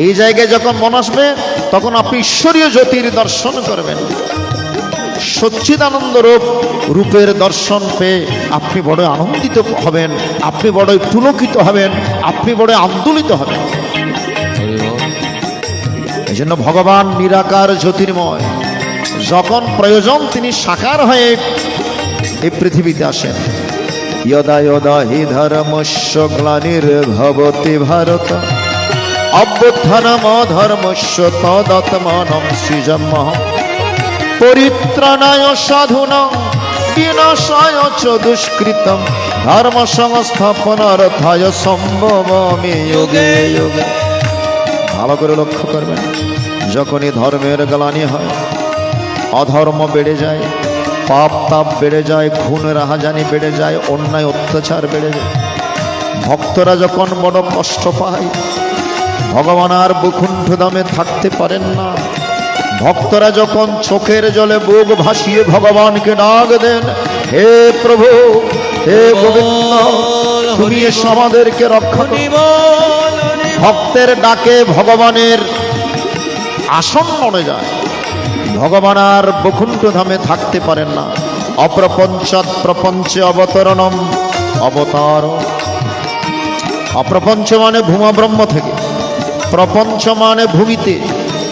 এই জায়গায় যখন মন আসবে, তখন আপনি ঈশ্বরীয় জ্যোতির দর্শন করবেন। সচ্চিদানন্দ রূপের দর্শন পেয়ে আপনি বড় আনন্দিত হবেন, আপনি বড় পুলকিত হবেন, আপনি বড় আন্দোলিত হবেন। হরি বল। এই জন্য ভগবান নিরাকার জ্যোতির্ময়, যখন প্রয়োজন তিনি সাকার হয়ে এই পৃথিবীতে আসেন। যদা যদা হি ধর্মস্য গ্লানির্ভবতি ভারত অভ্যুত্থানম ধর্মস্য তদাত্মানম সৃজম্যহম পরিত্রাণায় সাধুনাং বিনাশায় চ দুষ্কৃতম ধর্ম সংস্থাপনার্থায় সম্ভবামি যোগে যোগে। ভালো করে লক্ষ্য করবেন, যখনই ধর্মের গ্লানি হয়, অধর্ম বেড়ে যায়, পাপ তাপ বেড়ে যায়, খুন রাহাজানি বেড়ে যায়, অন্যায় অত্যাচার বেড়ে যায়, ভক্তরা যখন বড় কষ্ট পায়, ভগবান আর বৈকুণ্ঠ ধামে থাকতে পারেন না, ভক্তরা যখন চোখের জলে বুক ভাসিয়ে ভগবানকে ডাক দেন, হে প্রভু, হে গোবিন্দ, তুমি এসো আমাদেরকে রক্ষা করো। হরি বল, হরি বল। ভক্তের ডাকে ভগবানের আসন নড়ে যায়, ভগবান আর বৈকুণ্ঠ ধামে থাকতে পারেন না। অপ্রপঞ্চাৎ প্রপঞ্চে অবতরণম অবতার। অপ্রপঞ্চ মানে ভূমা ব্রহ্ম থেকে, প্রপঞ্চ মানে ভূমিতে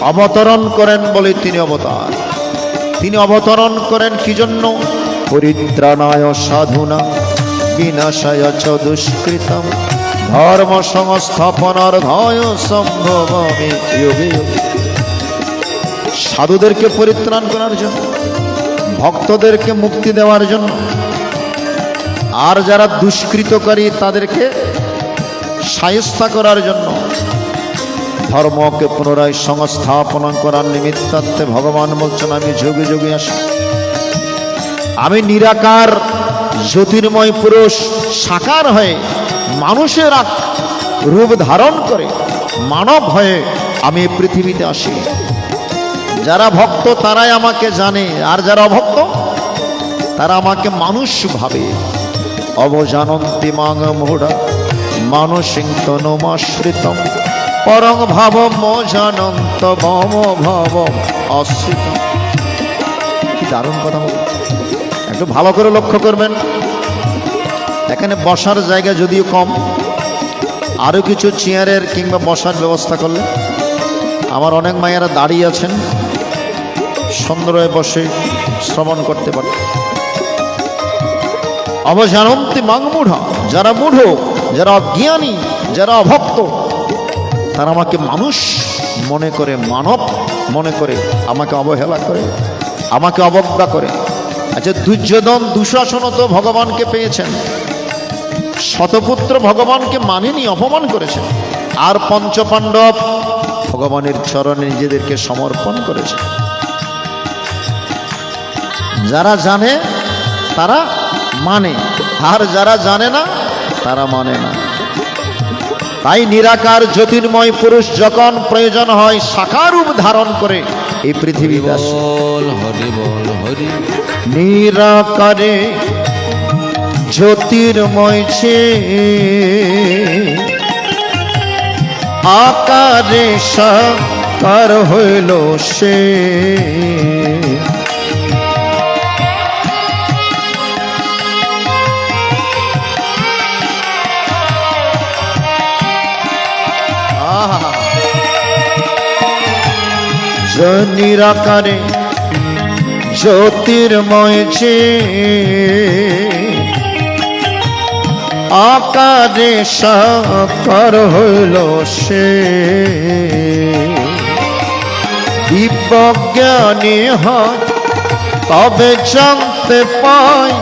অবতরণ করেন বলে তিনি অবতার। তিনি অবতরণ করেন কি জন্য? পরিত্রাণায় সাধুনা বিনাশায় চ দুষ্কৃতম ধর্ম সংস্থাপনার্থায় সম্ভবামি যোগে যোগে। সাধুদেরকে পরিত্রাণ করার জন্য, ভক্তদেরকে মুক্তি দেওয়ার জন্য, আর যারা দুষ্কৃতকারী তাদেরকে শায়েস্তা করার জন্য, ধর্মকে পুনরায় সংস্থাপন করার নিমিত্তার্থে ভগবান বলছেন আমি যোগে যোগে আসি। আমি নিরাকার জ্যোতির্ময় পুরুষ সাকার হয়ে মানুষের রূপ ধারণ করে মানব হয়ে আমি এই পৃথিবীতে আসি। যারা ভক্ত তারাই আমাকে জানে, আর যারা অভক্ত তারা আমাকে মানুষ ভাবে। অবজানন্তি মাং মুঢ়া মানসিং তনুমাশ্রিতম পরং ভাব মজানন্ত মম ভাব অশ্রিত। কি দারুণ কথা বল, একটু ভালো করে লক্ষ্য করবেন। এখানে বসার জায়গা যদিও কম, আরও কিছু চেয়ারের কিংবা বসার ব্যবস্থা করলে আমার অনেক মায়েরা দাঁড়িয়ে আছেন, সুন্দর হয়ে বসে শ্রবণ করতে পারে। অবজানন্তি মাং মূঢ়া, যারা মূঢ়, যারা অজ্ঞানী, যারা অভক্ত, তারা আমাকে মানুষ মনে করে, মানব মনে করে আমাকে অবহেলা করে, আমাকে অবজ্ঞা করে। আচ্ছা, দুর্যোধন দুঃশাসনও তো ভগবানকে পেয়েছেন, শতপুত্র ভগবানকে মানেনি, অপমান করেছেন। আর পঞ্চপাণ্ডব ভগবানের চরণে নিজেদেরকে সমর্পণ করেছে। যারা জানে তারা মানে, আর যারা জানে না তারা মানে না। তাই নিরাকার জ্যোতির্ময় পুরুষ যখন প্রয়োজন হয় সাকার রূপ ধারণ করে এই পৃথিবীতে আসে। বল, হরি বল, হরি। নিরাকারে জ্যোতির্ময় সে আকারে সাকার হইল সে। নিরাকারে জ্যোতির্ময় যে আকারে সাকার হইল সে। দিব্যজ্ঞানী হয় তবে জানতে পায়,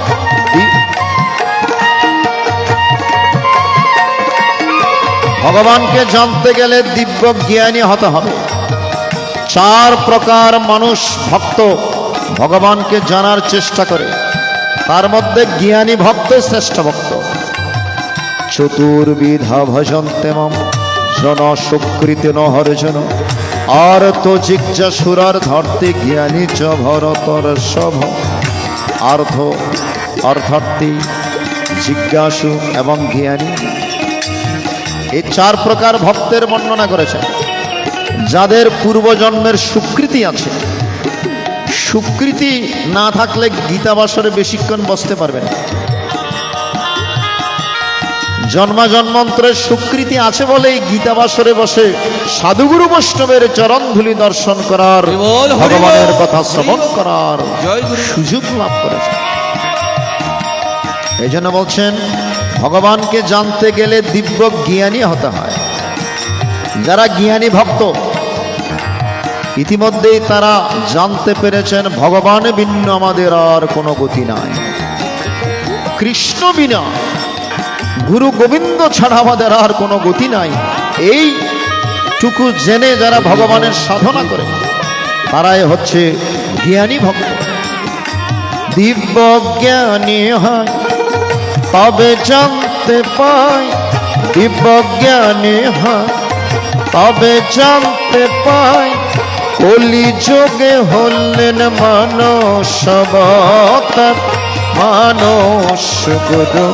ভগবানকে জানতে গেলে দিব্য জ্ঞানী হতে হবে। চার প্রকার মানুষ ভক্ত ভগবানকে জানার চেষ্টা করে, তার মধ্যে জ্ঞানী ভক্ত শ্রেষ্ঠ ভক্ত। চতুর্বিধা ভজন্তে মম জন সুকৃতি নহর্জন আর তো জিজ্ঞাসুরার ধরতে জ্ঞানী চ ভরতর সভ। অর্থার্থী, জিজ্ঞাসু এবং জ্ঞানী, এই চার প্রকার ভক্তের বর্ণনা করেছেন। যাদের পূর্বজন্মের সুকৃতি আছে, সুকৃতি না থাকলে গীতাবাসরে বেশিক্ষণ বসতে পারবে না। জন্মাজন্মান্তরের সুকৃতি আছে বলেই গীতাবাসরে বসে সাধুগুরু বৈষ্ণবের চরণ ধুলি দর্শন করার, ভগবানের কথা শ্রবণ করার সুযোগ লাভ করেছে। এই জন্য বলছেন ভগবানকে জানতে গেলে দিব্য জ্ঞানী হতে হয়। যারা জ্ঞানী ভক্ত ইতিমধ্যেই তারা জানতে পেরেছেন ভগবান বিনা আমাদের আর কোনো গতি নাই, কৃষ্ণ বিনা, গুরু গোবিন্দ ছাড়া আমাদের আর কোনো গতি নাই। এইটুকু জেনে যারা ভগবানের সাধনা করে তারাই হচ্ছে জ্ঞানী ভক্ত। দিব্য জ্ঞানী হয় তবে জানতে পায়, দিব্য জ্ঞানী হয় তবে জানতে পায়। কলিযুগে হলেন মানস অবতার, মানস গুরু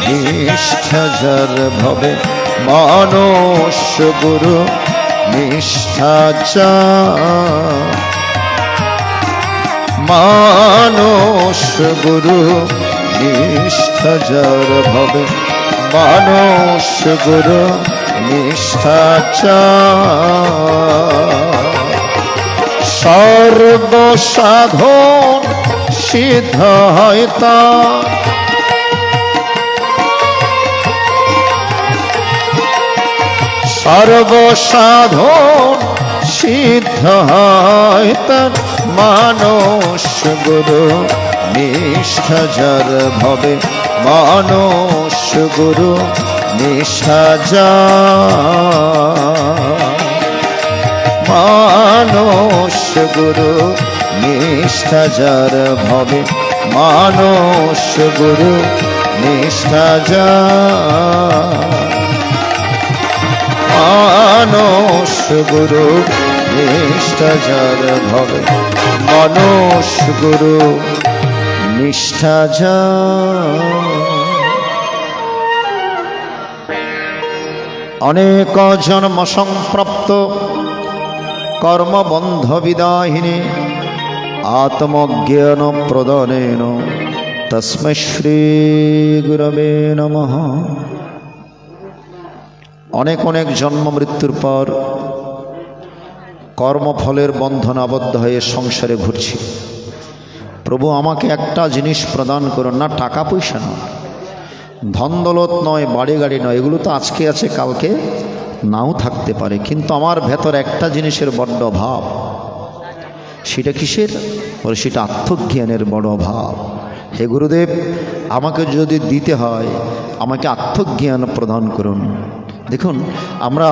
নিষ্ঠা যার ভবে, মানস গুরু নিষ্ঠা চার। মানস গুরু নিষ্ঠা যার ভবে, মানস গুরু নিষ্ঠা চার। সর্বসাধন সিদ্ধ হয় তার, সর্বসাধন সিদ্ধ হয় তার। মানস গুরু নিষ্ঠা যার ভবে, মানস গুরু নিষ্ঠা যার। মানস গুরু নিষ্ঠা যার ভবে, মানস গুরু নিষ্ঠা যার। মানস গুরু নিষ্ঠা যার ভবে, মানস গুরু নিষ্ঠা যার। অনেক জন্ম সংপ্রাপ্ত কর্মবন্ধ বিদাহিনী আত্মজ্ঞান প্রদানেন তস্मै শ্রী গুরবে নমঃ। অনেক অনেক জন্ম মৃত্যুর পর কর্মফলের বন্ধন আবদ্ধ হয়ে সংসারে ঘুরছি। প্রভু আমাকে একটা জিনিস প্রদান করুন, না টাকা পয়সা নয়, ধন দৌলত নয়, বাড়ি গাড়ি নয়, এগুলো তো আজকে আছে কালকে নাও থাকতে পারে, কিন্তু আমার ভেতর একটা জিনিসের বড্ড অভাব। সেটা কিসের? বলে সেটা আত্মজ্ঞানের বড় অভাব। হে গুরুদেব, আমাকে যদি দিতে হয় আমাকে আত্মজ্ঞান প্রদান করুন। দেখুন, আমরা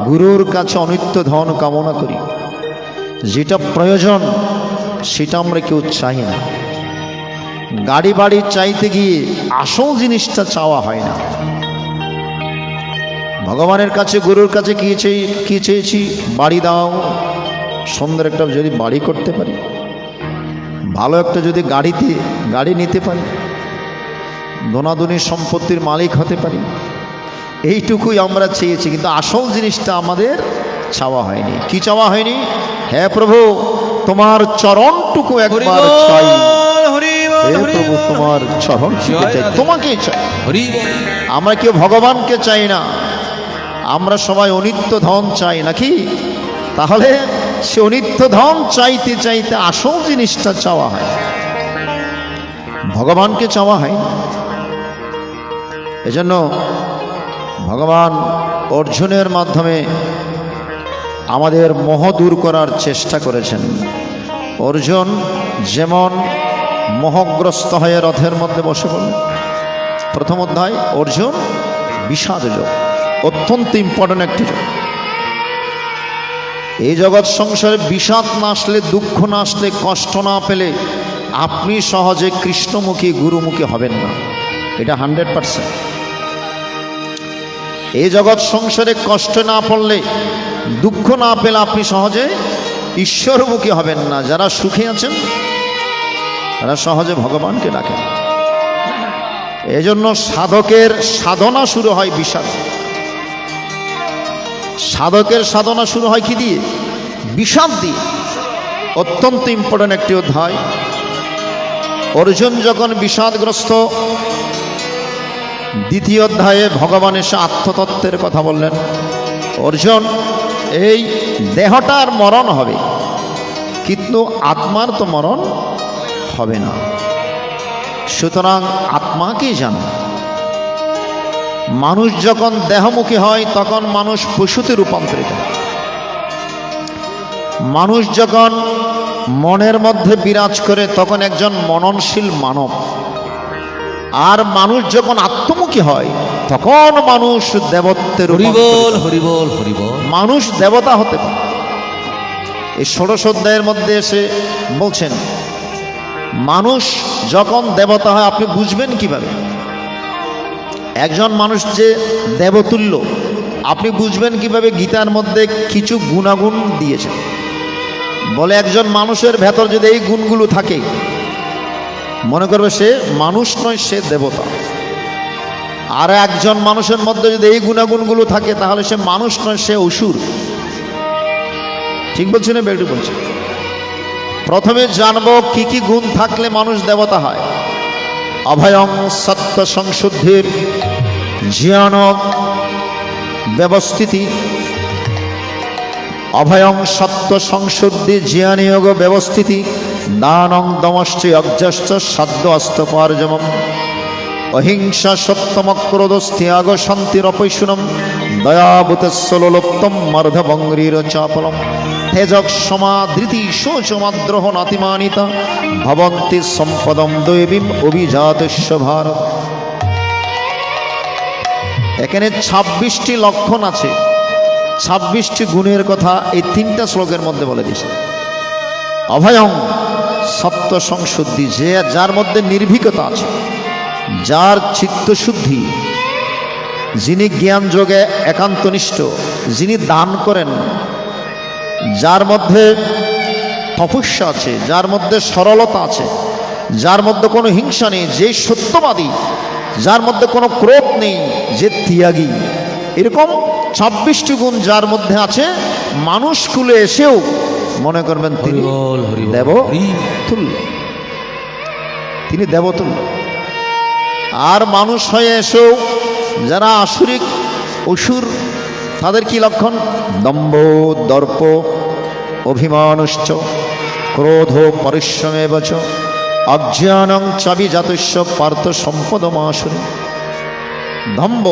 গুরুর কাছে অনিত্য ধন কামনা করি, যেটা প্রয়োজন সেটা আমরা কেউ চাই না। গাড়ি বাড়ি চাইতে গিয়ে আসল জিনিসটা চাওয়া হয় না। ভগবানের কাছে, গুরুর কাছে কি চেয়েছি? বাড়ি দাও, সুন্দর একটা যদি বাড়ি করতে পারি, ভালো একটা যদি গাড়ি নিতে পারি, দোনাদুনি সম্পত্তির মালিক হতে পারি, এইটুকুই আমরা চেয়েছি, কিন্তু আসল জিনিসটা আমাদের চাওয়া হয়নি। কি চাওয়া হয়নি? হে প্রভু, তোমার চরণটুকু একবার চাই। হে প্রভু, তোমার চরণটুকু চাই, তোমাকে চাই। আমরা কেউ ভগবানকে চাই না, আমরা সবাই অনিত্য ধন চাই নাকি? তাহলে সে অনিত্য ধন চাইতে চাইতে আসল জিনিসটা চাওয়া হয়, ভগবানকে চাওয়া হয়। এজন্য ভগবান অর্জুনের মাধ্যমে আমাদের মোহ দূর করার চেষ্টা করেছেন। অর্জুন যেমন মোহগ্রস্ত হয়ে রথের মধ্যে বসে পড়লেন। প্রথম অধ্যায় অর্জুন বিষাদ যোগ, অত্যন্ত ইম্পর্টেন্ট একটি যোগ। এই জগৎ সংসারে বিষাদ না আসলে, দুঃখ না আসলে, কষ্ট না পেলে আপনি সহজে কৃষ্ণমুখী গুরুমুখী হবেন না, এটা 100%। এই জগৎ সংসারে কষ্ট না পড়লে, দুঃখ না পেলে আপনি সহজে ঈশ্বরমুখী হবেন না। যারা সুখে আছেন তারা সহজে ভগবানকে ডাকেন। এজন্য সাধকের সাধনা শুরু হয় বিষাদ। সাধকের সাধনা শুরু হয় কি দিয়ে? বিষাদ দিয়ে। অত্যন্ত ইম্পর্টেন্ট একটি অধ্যায়। অর্জুন যখন বিষাদগ্রস্ত, দ্বিতীয় অধ্যায়ে ভগবান এসে আত্মতত্ত্বের কথা বললেন। অর্জুন, এই দেহটার মরণ হবে, কিন্তু আত্মার তো মরণ হবে না, সুতরাং আত্মাকেই জানো। মানুষ যখন দেহমুখী হয় তখন মানুষ পশুতে রূপান্তরিত হয়। মানুষ যখন মনের মধ্যে বিরাজ করে তখন একজন মননশীল মানব। আর মানুষ যখন আত্মমুখী হয় তখন মানুষ দেবত্বের মানুষ দেবতা হতে পারে। এই 16 অধ্যায়ের মধ্যে এসে বলছেন, মানুষ যখন দেবতা হয় আপনি বুঝবেন কিভাবে? একজন মানুষ যে দেবতুল্য আপনি বুঝবেন কিভাবে? গীতার মধ্যে কিছু গুণাগুণ দিয়েছে। বলে একজন মানুষের ভেতর যদি এই গুণগুলো থাকে, মনে করবে সে মানুষ নয়, সে দেবতা। আর একজন মানুষের মধ্যে যদি এই গুণাগুণগুলো থাকে তাহলে সে মানুষ নয়, সে অসুর। ঠিক বলছি না বেল্টু বলছি? প্রথমে জানবো কি কি গুণ থাকলে মানুষ দেবতা হয়। অভয়ং সত্য সংশুদ্ধির জ্ঞান ব্যবস্থিতি, অভয়ং সত্য সংশুদ্ধি জ্ঞানযোগ ব্যবস্থিতি, দানং দমশ্চ অজ্ঞশ্চ সাধ্য অস্তপার্জমম, অহিংসা সত্যমক্রোধস্ত্যাগ শান্তিরপৈশুনম, দয়াভূতস্বলোপ্তম মর্ধবঙ্গ্রীর চাপলম, তেজক্ষমা শোচমাদ্রোহ নাতিমানিতা ভবন্তি সম্পদম দৈবীম অভিজাতস্য ভারত। এখানে 26টি লক্ষণ আছে, 26টি গুণের কথা এই 3টা শ্লোকের মধ্যে বলে দিয়েছে। অভয়ং সত্য সংশুদ্ধি, যে যার মধ্যে নির্ভীকতা আছে, যার চিত্তশুদ্ধি, যিনি জ্ঞান যোগে একান্তনিষ্ঠ, যিনি দান করেন, যার মধ্যে তপস্যা আছে, যার মধ্যে সরলতা আছে, যার মধ্যে কোনো হিংসা নেই, যে সত্যবাদী, যার মধ্যে কোনো ক্রোধ নেই, যে ত্যাগী। এরকম 26টি গুণ যার মধ্যে আছে, মানুষ কুলে এসেও মনে করবেন তিনি দেবতুল্য, তিনি দেবতুল্য। আর মানুষ হয়ে এসেও যারা আসুরিক অসুর, তাদের কি লক্ষণ? দম্ভ দর্প অভিমানশ্চ ক্রোধ পরিশ্রমেব চ অজ্ঞানং চাবিজাতস্য পার্থ সম্পদমাসুরী। দম্ভ,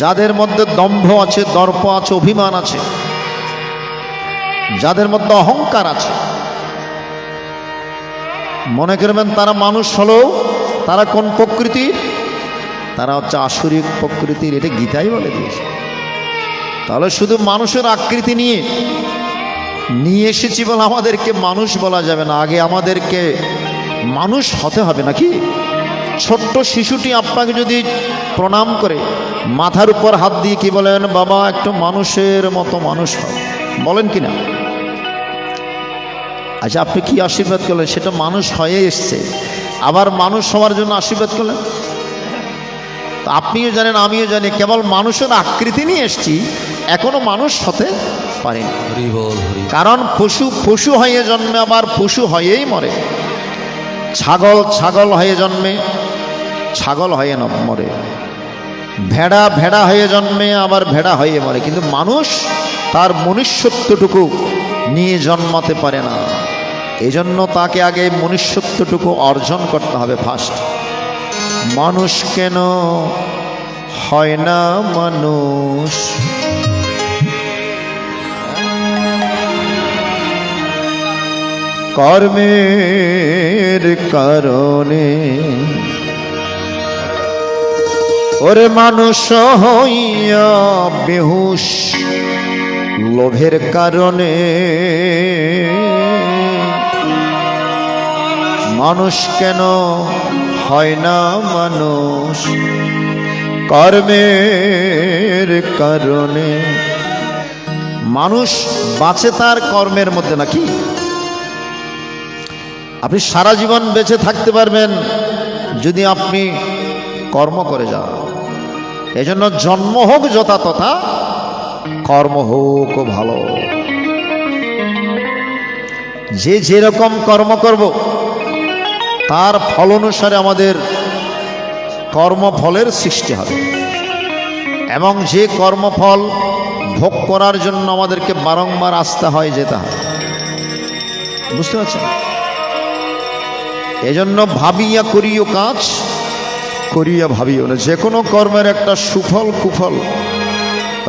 যাদের মধ্যে দম্ভ আছে, দর্প আছে, অভিমান আছে, যাদের মধ্যে অহংকার আছে, মনে করবেন তারা মানুষ হলেও তারা কোন প্রকৃতির? তারা হচ্ছে আসুরিক প্রকৃতির। এটা গীতাই বলে দিয়েছে। তাহলে শুধু মানুষের আকৃতি নিয়ে এসেছি বলে আমাদেরকে মানুষ বলা যাবে না, আগে আমাদেরকে মানুষ হতে হবে নাকি? ছোট্ট শিশুটি আপনাকে যদি প্রণাম করে মাথার উপর হাত দিয়ে কি বলেন? বাবা একটু মানুষের মতো মানুষ হও, বলেন কি না? আচ্ছা, আপনি কি আশীর্বাদ করলেন? সেটা মানুষ হয়ে এসছে। আবার মানুষ হওয়ার জন্য আশীর্বাদ করলেন। তো আপনিও জানেন আমিও জানি কেবল মানুষের আকৃতি নিয়ে এসছি, এখনো মানুষ হতে পারেনি। হরি বল হরি কারণ পশু পশু হয়ে জন্মে আবার পশু হয়েই মরে, ছাগল ছাগল হয়ে জন্মে ছাগল হয়ে মরে, ভেড়া ভেড়া হয়ে জন্মে আবার ভেড়া হয়ে মরে, কিন্তু মানুষ তার মনুষ্যত্বটুকু নিয়ে জন্মাতে পারে না। এই জন্য তাকে আগে মনুষ্যত্বটুকু অর্জন করতে হবে ফার্স্ট। মানুষ কেন হয় না মানুষ, কর্মের কারণে। ওরে মানুষ হইয়া বেহুশ লোভের কারণে, মানুষ কেন হয় না মানুষ, কর্মের কারণে। মানুষ বাঁচে তার কর্মের মধ্যে, নাকি? আপনি সারা জীবন বেঁচে থাকতে পারবেন যদি আপনি কর্ম করে যান। এজন্য জন্ম হোক যথা তথা, কর্ম হোক ভালো। যে যেরকম কর্ম করব তার ফল অনুসারে আমাদের কর্মফলের সৃষ্টি হবে, এবং যে কর্মফল ভোগ করার জন্য আমাদেরকে বারংবার আসতে হয়, যেতে হয়। বুঝতে পারছেন? এজন্য ভাবিয়া করিও কাজ, করিয়া ভাবিও না। যে কোনো কর্মের একটা সুফল কুফল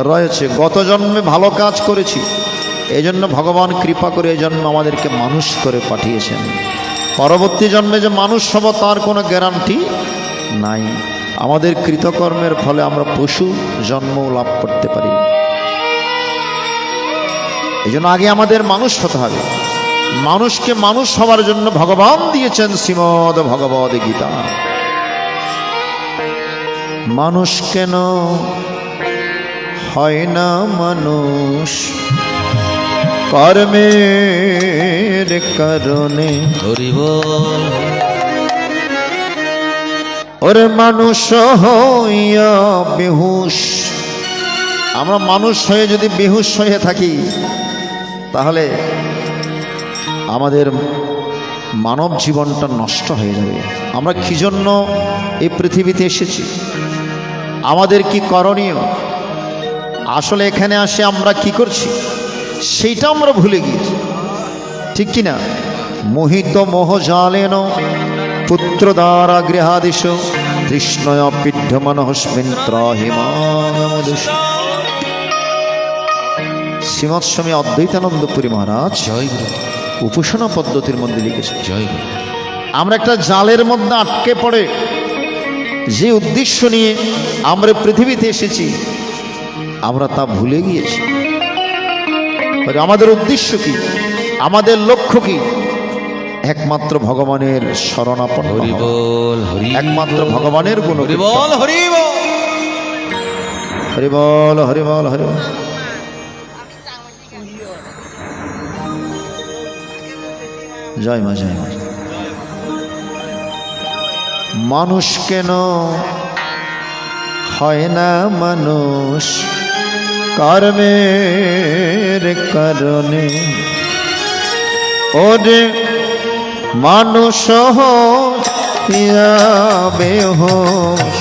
রয়েছে। গত জন্মে ভালো কাজ করেছি, এই জন্য ভগবান কৃপা করে এই জন্ম আমাদেরকে মানুষ করে পাঠিয়েছেন। পরবর্তী জন্মে যে মানুষ হব তার কোনো গ্যারান্টি নাই। আমাদের কৃতকর্মের ফলে আমরা পশু জন্ম লাভ করতে পারি। এই জন্য আগে আমাদের মানুষ হতে হবে। মানুষকে মানুষ হওয়ার জন্য ভগবান দিয়েছেন শ্রীমদ ভগবদ গীতা। মানুষ কেন হয় না মানুষ, কর্মের কারণে। হরি বল ওরে মানুষ হইয়া বেহুশ, আমরা মানুষ হয়ে যদি বেহুশ হয়ে থাকি তাহলে আমাদের মানব জীবনটা নষ্ট হয়ে যাবে। আমরা কি জন্য এই পৃথিবীতে এসেছি, আমাদের কি করণীয়, আসলে এখানে আসে আমরা কি করছি সেইটা আমরা ভুলে গিয়েছি, ঠিক কিনা? মোহিত মোহ জালেন পুত্র দ্বারা গৃহাদিশ, কৃষ্ণয় পিঢ্যমান হস্মিন ত্রাহিমানমদেশ। শ্রীমৎ স্বামী অদ্বৈতানন্দপুরী মহারাজ জয় গুরু উপাসনা পদ্ধতির মধ্যে লিখেছে, জয় গুরু। আমরা একটা জালের মধ্যে আটকে পড়ে যে উদ্দেশ্য নিয়ে আমরা পৃথিবীতে এসেছি আমরা তা ভুলে গিয়েছি। আমাদের উদ্দেশ্য কি, আমাদের লক্ষ্য কি? একমাত্র ভগবানের শরণাপন্ন হরি হওয়া, বল হরি একমাত্র ভগবানের গুণ। হরি বল হরি বল হরি বল হরি বল হরি বল। জয় মা জয় মা। মানুষ কেন হয় না মানুষ, কর্মের কারণে। ওরে মানুষ হইয়া বেহুশ,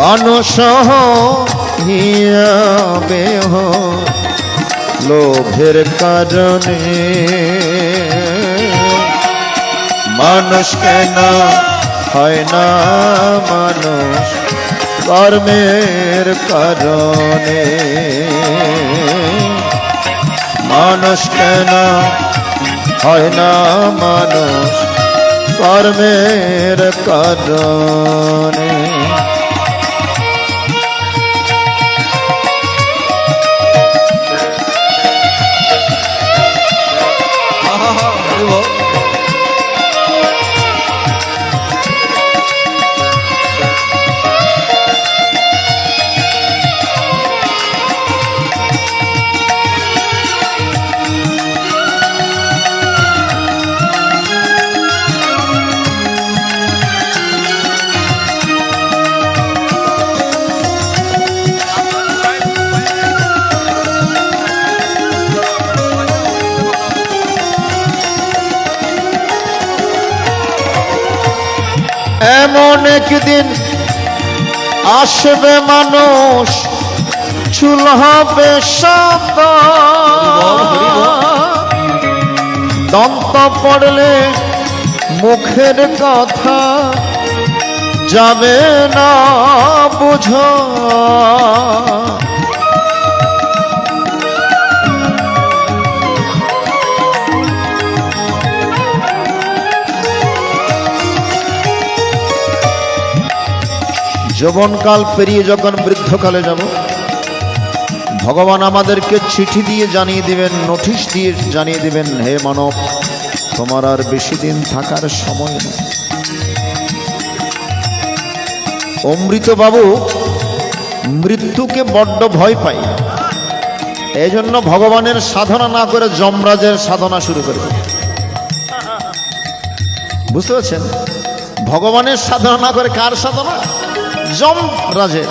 মানুষ হইয়া বেহুশ লোভের কারণে। মানুষ কেন হয় না মানুষ, কর্মের কারণে। মানুষ কেন হয় না মানুষ, কর্মের কারণে। হরি বল এমন একদিন আসবে মানুষ, চুল হবে সাদা, দন্ত পড়লে মুখের কথা যাবে না বুঝা। যৌবনকাল পেরিয়ে যখন বৃদ্ধকালে যাব, ভগবান আমাদেরকে চিঠি দিয়ে জানিয়ে দিবেন, নোটিশ দিয়ে জানিয়ে দিবেন, হে মানব, তোমার আর বেশি দিন থাকার সময় নেই। অমৃত বাবু মৃত্যুকে বড্ড ভয় পায়, এই জন্য ভগবানের সাধনা না করে যমরাজের সাধনা শুরু করে। বুঝতে পারছেন? ভগবানের সাধনা না করে কার সাধনা? যমরাজের।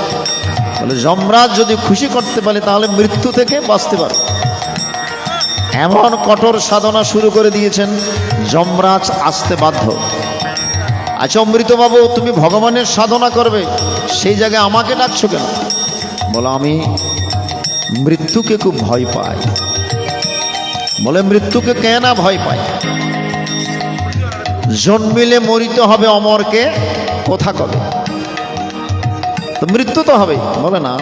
বলে যমরাজ যদি খুশি করতে পারে তাহলে মৃত্যু থেকে বাঁচতে পারে, এমন কঠোর সাধনা শুরু করে দিয়েছেন, যমরাজ আসতে বাধ্য। আচ্ছা অমৃতবাবু, তুমি ভগবানের সাধনা করবে, সেই জায়গায় আমাকে ডাকছো কেন? বলো আমি মৃত্যুকে খুব ভয় পাই। বলে মৃত্যুকে কে না ভয় পায়? জন্মিলে মরিতে হবে, অমরকে কোথা কবে? তো মৃত্যু তো হবে। বলে না,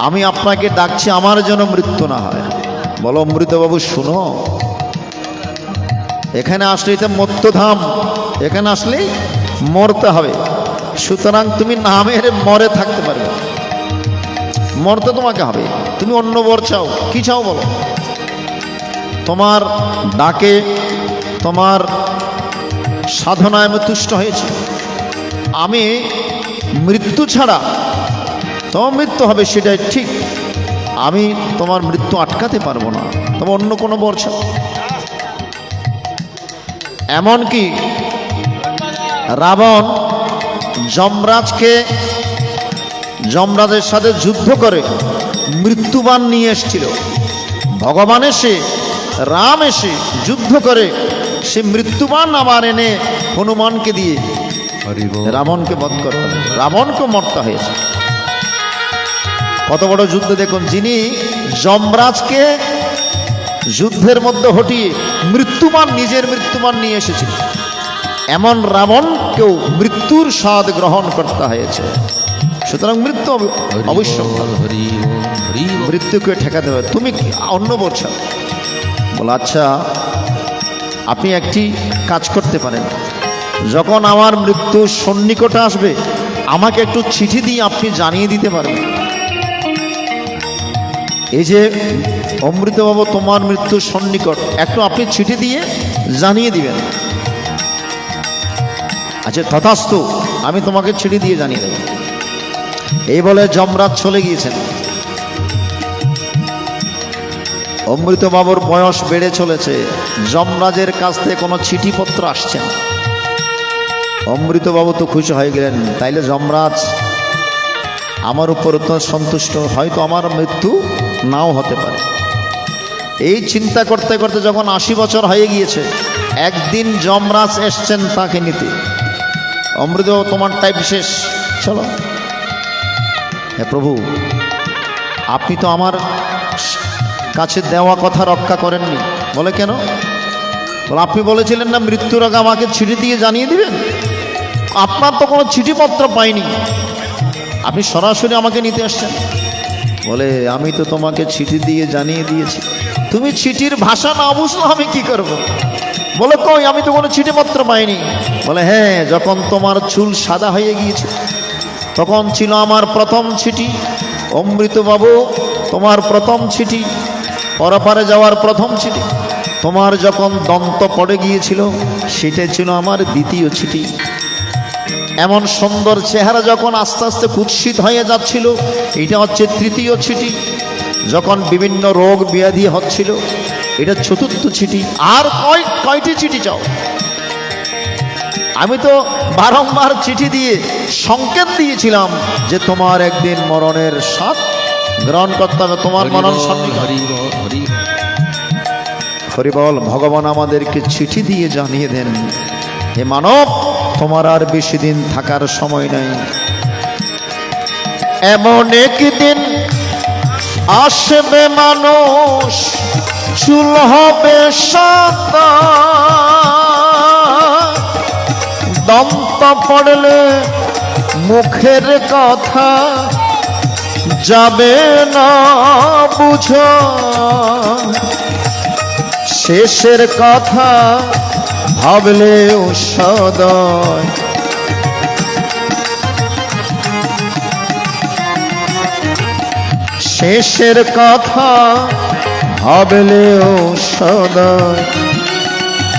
আমি আপনাকে ডাকছি আমার যেন মৃত্যু না হয়। বলো অমৃতবাবু শুনো, এখানে আসলে এটা মর্ত্যধাম, এখানে আসলেই মরতে হবে, সুতরাং তুমি নামের মরে থাকতে পারবে, মরতে তোমাকে হবে। তুমি অন্য বর চাও, কি চাও বলো? তোমার ডাকে, তোমার সাধনায় আমি তুষ্ট হয়েছি, আমি মৃত্যু ছাড়া তোমার মৃত্যু হবে সেটাই ঠিক, আমি তোমার মৃত্যু আটকাতে পারবো না, তবে অন্য কোনো বর চাও। এমনকি রাবণ যমরাজের সাথে যুদ্ধ করে মৃত্যুবাণ নিয়ে এসেছিল। ভগবান এসে, রাম এসে যুদ্ধ করে সে মৃত্যুবাণ আবার এনে হনুমানকে দিয়ে রাবণকে বধ করতে হবে, রাবণকে মরতে হয়েছে। কত বড় যুদ্ধ দেখুন! যিনি যমরাজকে যুদ্ধের মধ্যে হটিয়ে মৃত্যুবাণ, নিজের মৃত্যুবাণ নিয়ে এসেছিল, এমন রাবণকেও মৃত্যুর স্বাদ গ্রহণ করতে হয়েছে। সুতরাং মৃত্যু অবশ্যই, মৃত্যুকে ঠেকাতে হবে। তুমি অন্য বলছ? বলো আচ্ছা, আপনি একটি কাজ করতে পারেন, যখন আমার মৃত্যু সন্নিকটে আসবে আমাকে একটু চিঠি দিয়ে আপনি জানিয়ে দিতে পারবেন। এই যে অমৃতবাবু তোমার মৃত্যু সন্নিকট, একটু আপনি চিঠি দিয়ে জানিয়ে দিবেন। আচ্ছা তথাস্তু, আমি তোমাকে চিঠি দিয়ে জানিয়ে দেব। এই বলে যমরাজ চলে গিয়েছেন। অমৃতবাবুর বয়স বেড়ে চলেছে, যমরাজের কাছ থেকে কোনো চিঠিপত্র আসছে না। অমৃতবাবু তো খুশি হয়ে গেলেন, তাইলে যমরাজ আমার উপর তো সন্তুষ্ট, হয়তো আমার মৃত্যু নাও হতে পারে। এই চিন্তা করতে করতে যখন 80 বছর হয়ে গিয়েছে, একদিন যমরাজ এসছেন তাকে নিতে। অমৃতবাবু তোমার টাইপ শেষ, চলো। হ্যাঁ প্রভু, আপনি তো আমার কাছে দেওয়া কথা রক্ষা করেননি। বলে কেন? বলে আপনি বলেছিলেন না মৃত্যুর আগে আমাকে চিঠি দিয়ে জানিয়ে দিবেন, আপনার তো কোনো চিঠিপত্র পাইনি, আপনি সরাসরি আমাকে নিতে আসছেন। বলে আমি তো তোমাকে চিঠি দিয়ে জানিয়ে দিয়েছি, তুমি চিঠির ভাষা না বুঝলে আমি কি করব? বলে কই, আমি তো কোনো চিঠিপত্র পাইনি। বলে হ্যাঁ, যখন তোমার চুল সাদা হয়ে গিয়েছে তখন ছিল আমার প্রথম চিঠি। অমৃতবাবু, তোমার প্রথম চিঠি, পরপারে যাওয়ার প্রথম চিঠি। তোমার যখন দন্ত পড়ে গিয়েছিল সেটাই ছিল আমার দ্বিতীয় চিঠি। এমন সুন্দর চেহারা যখন আস্তে আস্তে কুৎসিত হয়ে যাচ্ছিল, এটা হচ্ছে তৃতীয় চিঠি। যখন বিভিন্ন রোগ ব্যাধি হচ্ছিল, এটা চতুর্থ চিঠি। আর কয়টি চিঠি চাও? আমি তো বারংবার চিঠি দিয়ে সংকেত দিয়েছিলাম যে তোমার একদিন মরণের স্বাদ গ্রহণ করতে হবে, তোমার মরণ সন্নিকট। হরি বল। ভগবান আমাদেরকে চিঠি দিয়ে জানিয়ে দেন, হে মানব, তোমার আর বেশি দিন থাকার সময় নাই। এমন একদিন আসবে মানুষ, চুল হবে সাদা, দন্ত পড়লে মুখের কথা যাবে না বুঝো, শেষের কথা ভাবলেও সদয়। শেষের কথা ভাবলেও সদয়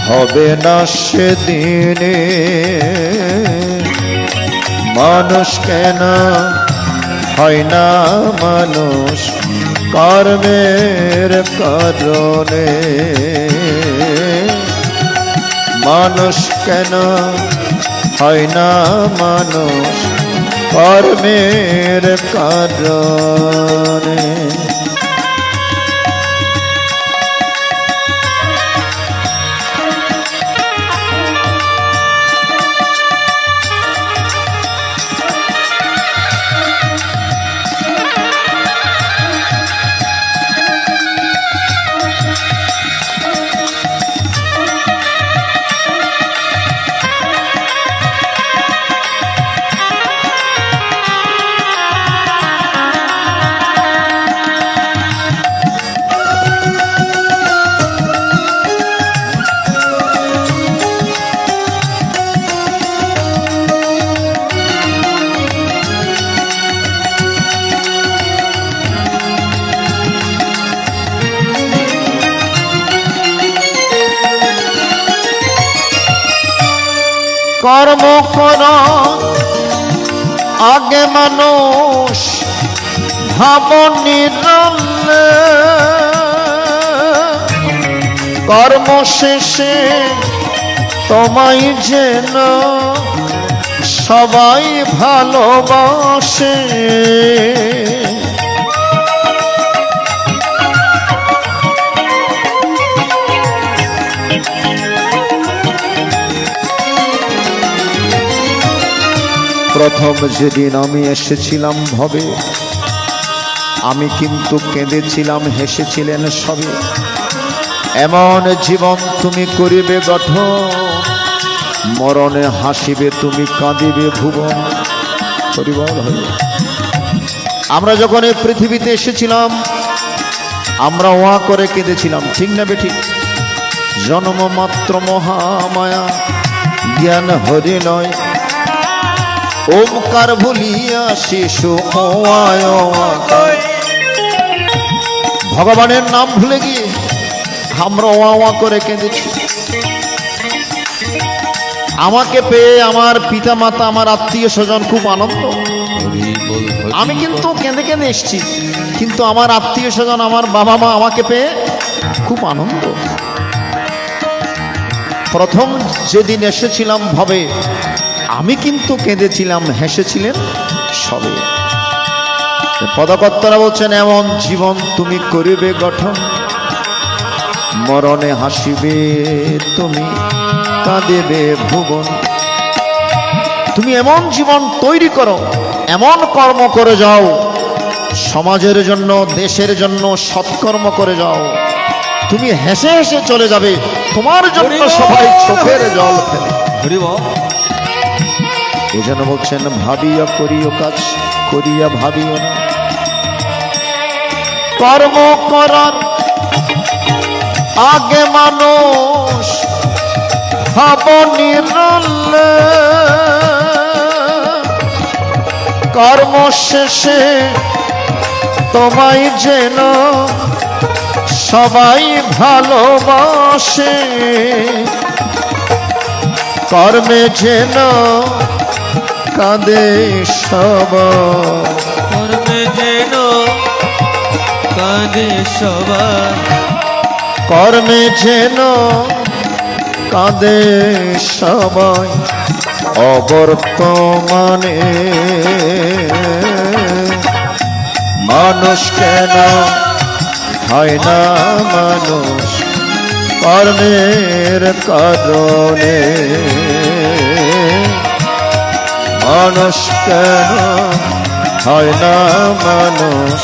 হবে না সেদিনে। মানুষ কেন হয় না মানুষ কর্মের কারণে? মানুষ কেন হয় না মানুষ কর্মের কারণে? কর্ম কর আগে মানুষ ভাব নিরলে, কর্ম শেষে তোমায় যেন সবাই ভালোবাসে। প্রথম যেদিন আমি এসেছিলাম ভবে, আমি কিন্তু কেঁদেছিলাম, হেসেছিলেন সবে। এমন জীবন তুমি করিবে গঠন, মরণে হাসিবে তুমি, কাঁদিবে ভুবন। পরিবার হয়ে আমরা যখন এই পৃথিবীতে এসেছিলাম, আমরা ওয়া করে কেঁদেছিলাম, ঠিক না বেঠিক? জন্ম মাত্র মহামায়া, জ্ঞান হরি নয়, ওমকার ভুলিয়া শিশু ভগবানের নাম ভুলে গিয়ে আমরা ওয়া করে কেঁদেছি। আমাকে পেয়ে আমার পিতা মাতা, আমার আত্মীয় স্বজন খুব আনন্দ। আমি কিন্তু কেঁদে কেঁদে এসছি, কিন্তু আমার আত্মীয় স্বজন, আমার বাবা মা আমাকে পেয়ে খুব আনন্দ। প্রথম যেদিন এসেছিলাম ভবে, আমি কিন্তু কেঁদেছিলাম, হেসেছিলেন সবে। পদকর্তারা বলছেন এমন জীবন তুমি করিবে গঠন, মরণে হাসিবে তুমি, কাঁদিবে ভুবন। তুমি এমন জীবন তৈরি করো, এমন কর্ম করে যাও, সমাজের জন্য, দেশের জন্য সৎকর্ম করে যাও। তুমি হেসে হেসে চলে যাবে, তোমার জন্য সবাই চোখের জল ফেলে। এই জন্য বলছেন ভাবিয়া করিও কাজ, করিয়া ভাবিও না। কর্ম করার আগে মানুষ ভাব নিরলে, কর্ম শেষে তোমায় যেন সবাই ভালোবাসে। কর্মে যেন কাঁদে সবাই, কর্মে যেন কাঁদে সবাই, কর্মে যেন কাঁদে সবাই। অবর্তমানে মানুষ কেন হয় না মানুষ কর্মের কারণে? মানুষ কেন হয় না মানুষ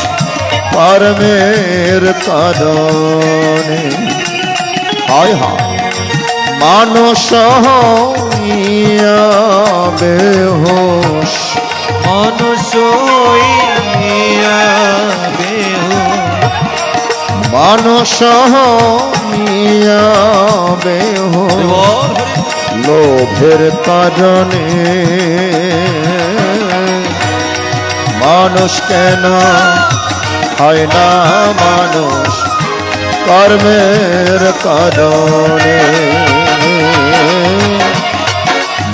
কর্মের কারণে। হায় হায় মানুষ হইয়া বেহুশ, মানুষ হইয়া বেহুশ, মানুষ হইয়া বেহুশ লোভের কারণে। মানুষ কেন হয় না মানুষ কর্মের কারণে।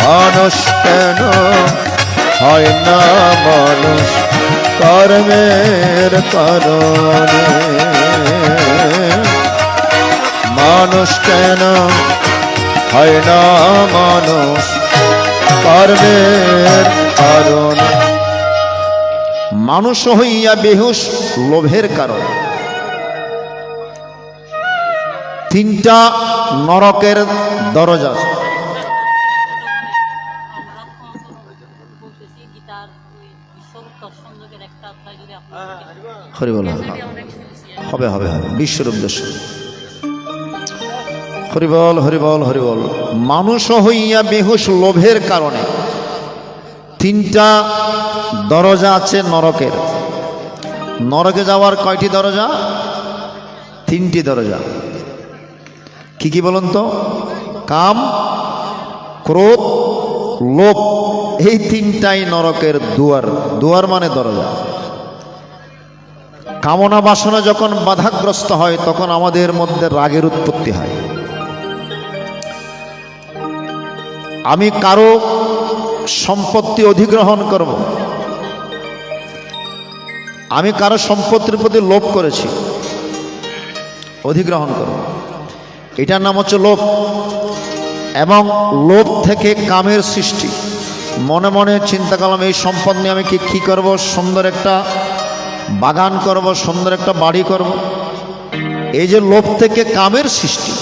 মানুষ কেন হয় না মানুষ কর্মের কারণে। মানুষ কেন হয় না মানুষ কর্মের কারণে। মানুষ হইয়া বেহুশ লোভের কারণে। তিনটা নরকের দরজা। হরি বল, হবে হবে হবে বিশ্বের উদ্দেশ্য। হরি বল হরি বল হরি বল। মানুষ হইয়া বেহুশ লোভের কারণে। তিনটা দরজা আছে নরকের। নরকে যাওয়ার কয়টি দরজা? তিনটি দরজা। কি কি বলুন তো? কাম, ক্রোধ, লোভ, এই তিনটাই নরকের দুয়ার। দুয়ার মানে দরজা। কামনা বাসনা যখন বাধাগ্রস্ত হয় তখন আমাদের মধ্যে রাগের উৎপত্তি হয়। আমি কারো সম্পত্তি অধিগ্রহণ করব, আমি কারো সম্পত্তির প্রতি লোভ করেছি, অধিগ্রহণ করব, এটার নাম হচ্ছে লোভ। এবং লোভ থেকে কামের সৃষ্টি। মনে মনে চিন্তা করলাম এই সম্পদ নিয়ে আমি কি করব, সুন্দর একটা বাগান করব, সুন্দর একটা বাড়ি করব। এই যে লোভ থেকে কামের সৃষ্টি,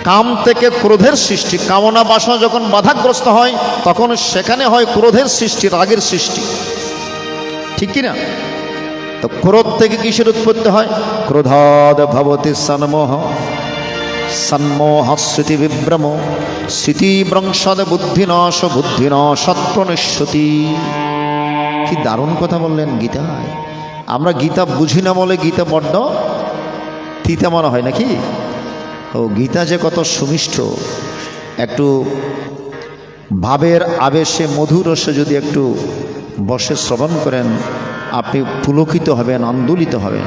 কাম থেকে ক্রোধের সৃষ্টি। কামনা বাসনা যখন বাধাগ্রস্ত হয় তখন সেখানে হয় ক্রোধের সৃষ্টি, রাগের সৃষ্টি, ঠিক কিনা? তো ক্রোধ থেকে কিসের উৎপত্তি হয়? ক্রোধাদ ভবতি সন্মোহ, সন্মোহ স্মৃতি বিভ্রম, স্মৃতি ভ্রংশদ বুদ্ধিনাশ, বুদ্ধিনাশৎ প্রণশ্যতি। কি দারুণ কথা বললেন গীতায়। আমরা গীতা বুঝি না বলে গীতা বড্ড তিতা মনে হয় নাকি? ও গীতা যে কত সুমিষ্ট। একটু ভাবের আবেশে মধুরসে যদি একটু বসে শ্রবণ করেন আপনি পুলকিত হবেন, আন্দোলিত হবেন,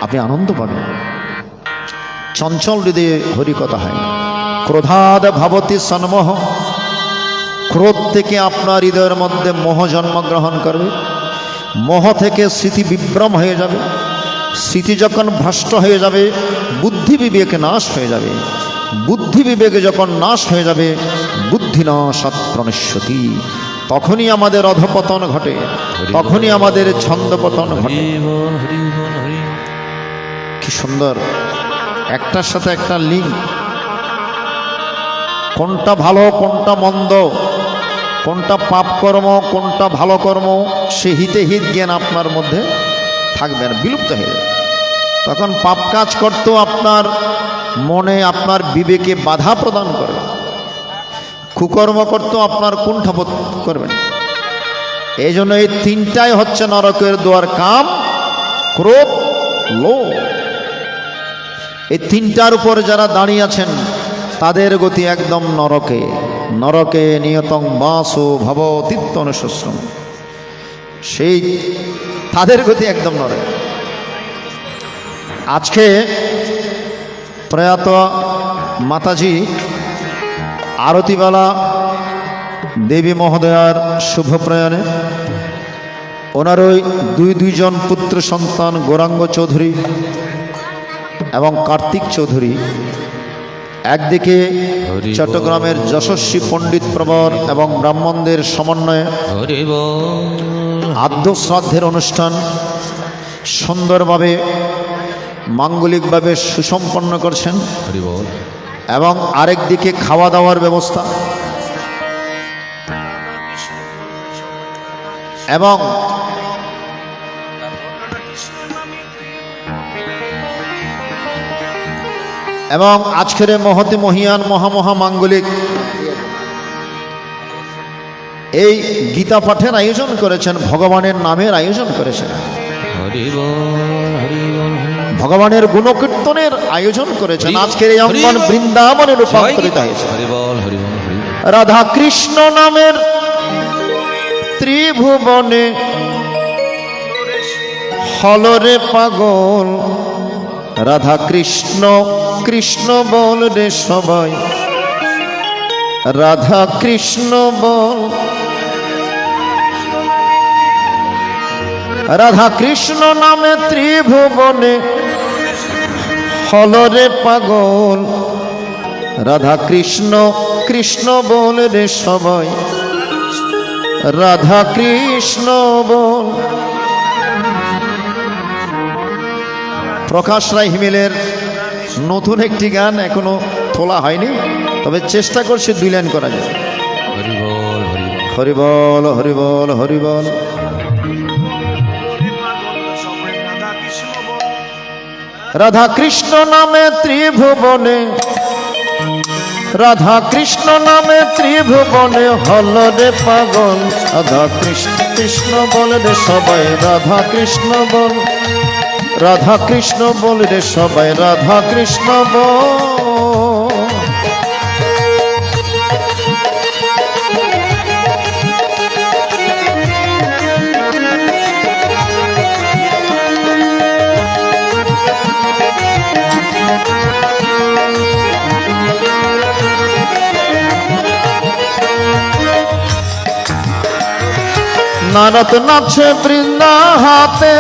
আপনি আনন্দ পাবেন। চঞ্চল হৃদয়ে হরিকথা হয়। ক্রোধাদ ভবতি সন্মোহ, ক্রোধ থেকে আপনার হৃদয়ের মধ্যে মোহ জন্মগ্রহণ করবে। মোহ থেকে স্মৃতি বিভ্রম হয়ে যাবে। স্মৃতি যখন ভ্রষ্ট হয়ে যাবে বুদ্ধি বিবেক নাশ হয়ে যাবে। বুদ্ধি বিবেকে যখন নাশ হয়ে যাবে বুদ্ধিনাশৎ প্রণশ্যতি, তখনই আমাদের অধপতন ঘটে, তখনই আমাদের ছন্দপতন ঘটে। কি সুন্দর, একটার সাথে একটা লিঙ্ক। কোনটা ভালো কোনটা মন্দ, কোনটা পাপ কর্ম কোনটা ভালো কর্ম, সে হিতে হিত জ্ঞান আপনার মধ্যে থাকবে না, বিলুপ্ত হয়ে যাবে। তখন পাপ কাজ করতেও আপনার মনে আপনার বিবেকে বাধা প্রদান করবে, কুকর্ম করতেও আপনার কুণ্ঠাবোধ করবেন। এই জন্য এই তিনটাই হচ্ছে নরকের দুয়ার, কাম, ক্রোধ, লোভ। এই তিনটার উপর যারা দাঁড়িয়ে আছেন তাদের গতি একদম নরকে। নরকে নিয়তং বাসো ভবতীত্যনুশস্রম, সেই তাদের গতি একদম নরকে। আজকে প্রয়াত মাতাজি আরতিবালা দেবী মহোদয়ার শুভ প্রয়াণে ওনার ওই দুইজন পুত্র সন্তান গৌরাঙ্গ চৌধুরী এবং কার্তিক চৌধুরী, একদিকে চট্টগ্রামের যশস্বী পণ্ডিত প্রবর এবং ব্রাহ্মণদের সমন্বয়ে আদ্য শ্রাদ্ধের অনুষ্ঠান সুন্দরভাবে মাঙ্গলিকভাবে সুসম্পন্ন করছেন এবং আরেক দিকে খাওয়া দাওয়ার ব্যবস্থা। এবং আজকের এই মহতি মহিয়ান মহামাঙ্গলিক এই গীতা পাঠের আয়োজন করেছেন, ভগবানের নামের আয়োজন করেছেন, হরি বল হরি বল ভগবানের গুণকীর্তনের আয়োজন করেছেন। আজকের এই অঙ্গন বৃন্দাবনে রূপান্তরিত হয়েছে। হরি বল হরি বল হরি বল। রাধা কৃষ্ণ নামের ত্রিভুবনে হলরে পাগল, রাধা কৃষ্ণ কৃষ্ণ বল রে সবাই, রাধা কৃষ্ণ বল। রাধা কৃষ্ণ নামে ত্রিভুবনে হলরে পাগল, রাধা কৃষ্ণ কৃষ্ণ বল রে সবাই, রাধা কৃষ্ণ বল। প্রকাশ রায় হিমেলের নতুন একটি গান এখনো তোলা হয়নি, তবে চেষ্টা করছি 2 লাইন করা যায়। হরি বল হরি বল হরি বল হরি বল হরি বল। রাধা কৃষ্ণ নামে ত্রিভুবনে, রাধা কৃষ্ণ নামে ত্রিভুবনে হলরে পাগল, রাধা কৃষ্ণ কৃষ্ণ বল রে সবাই, রাধা কৃষ্ণ বল, রাধা কৃষ্ণ বল রে সবাই, রাধা কৃষ্ণ বল। নারদ নাচে বৃন্দা হাতে,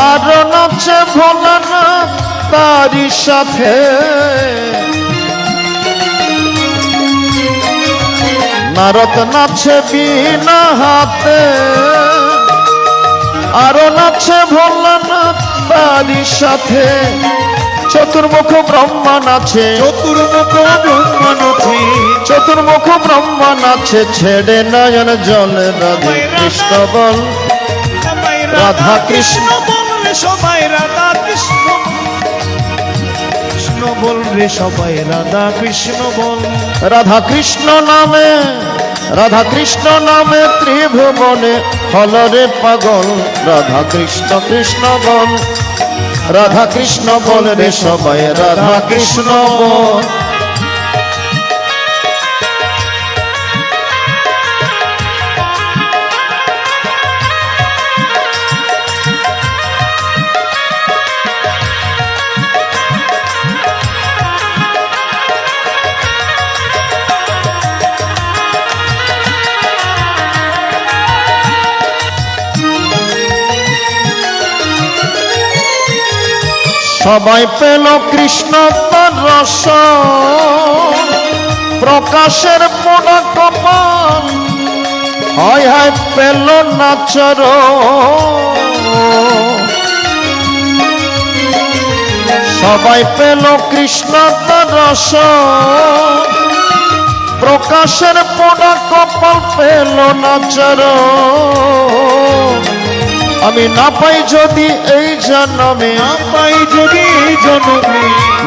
আর নাচে ভোলানাথ তারি সাথে। নারদ নাচে বীণা হাতে, আর নাচে ভোলানাথ তারি সাথে। চতুর্মুখ ব্রহ্মা নাচে, চতুর্মুখ ব্রহ্মা নাচে, চতুর্মুখ ব্রহ্মা নাচে, ছেড়ে নয়ন জল রাধে কৃষ্ণ বল, রাধা কৃষ্ণ বল রে সবাই, রাধা কৃষ্ণ কৃষ্ণ বল রে সবাই, রাধা কৃষ্ণ বল। রাধা কৃষ্ণ নামে, রাধা কৃষ্ণ নামে ত্রিভুবনে হলরে পাগল, রাধা কৃষ্ণ কৃষ্ণ বল, রাধা কৃষ্ণ বল রে সবাই, রাধা কৃষ্ণ বল। সবাই পেল কৃষ্ণ তার রস, প্রকাশের পোড়া কপাল, হায় হায় পেল নাচর। সবাই পেল কৃষ্ণ তার রস, প্রকাশের পোড়া কপাল, পেল নাচর। আমি না পাই যদি এই জন্মে, না পাই যদি এই জন্মে,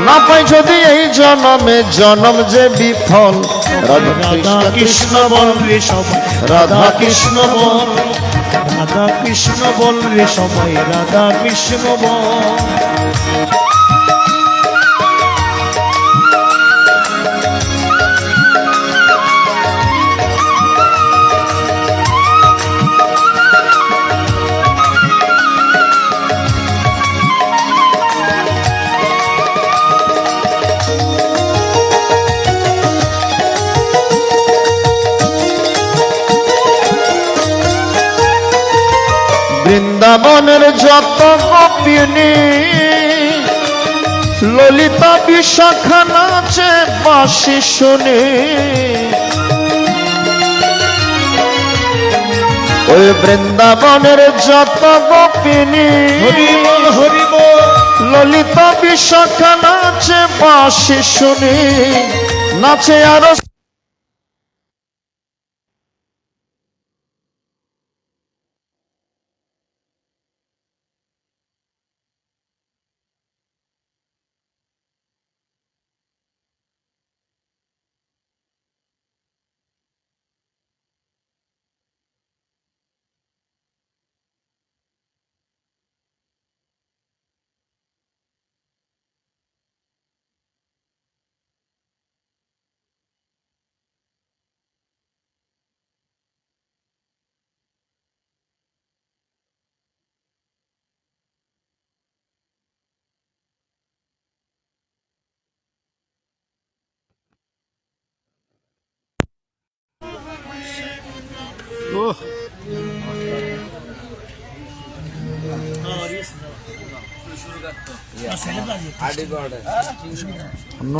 না পাই যদি এই জন্মে, জন্ম যে বিফল। রাধা কৃষ্ণ বল রে সবাই, রাধা কৃষ্ণ বল, রাধা কৃষ্ণ বল রে সবাই, রাধা কৃষ্ণ বল। বৃন্দাবনের যত গোপিনী, ললিতা বিশাখা নাচে বাঁশি শুনে। ওই বৃন্দাবনের যত গোপিনী, ললিতা বিশাখা নাচে বাঁশি শুনে। নাচে আরো অন্য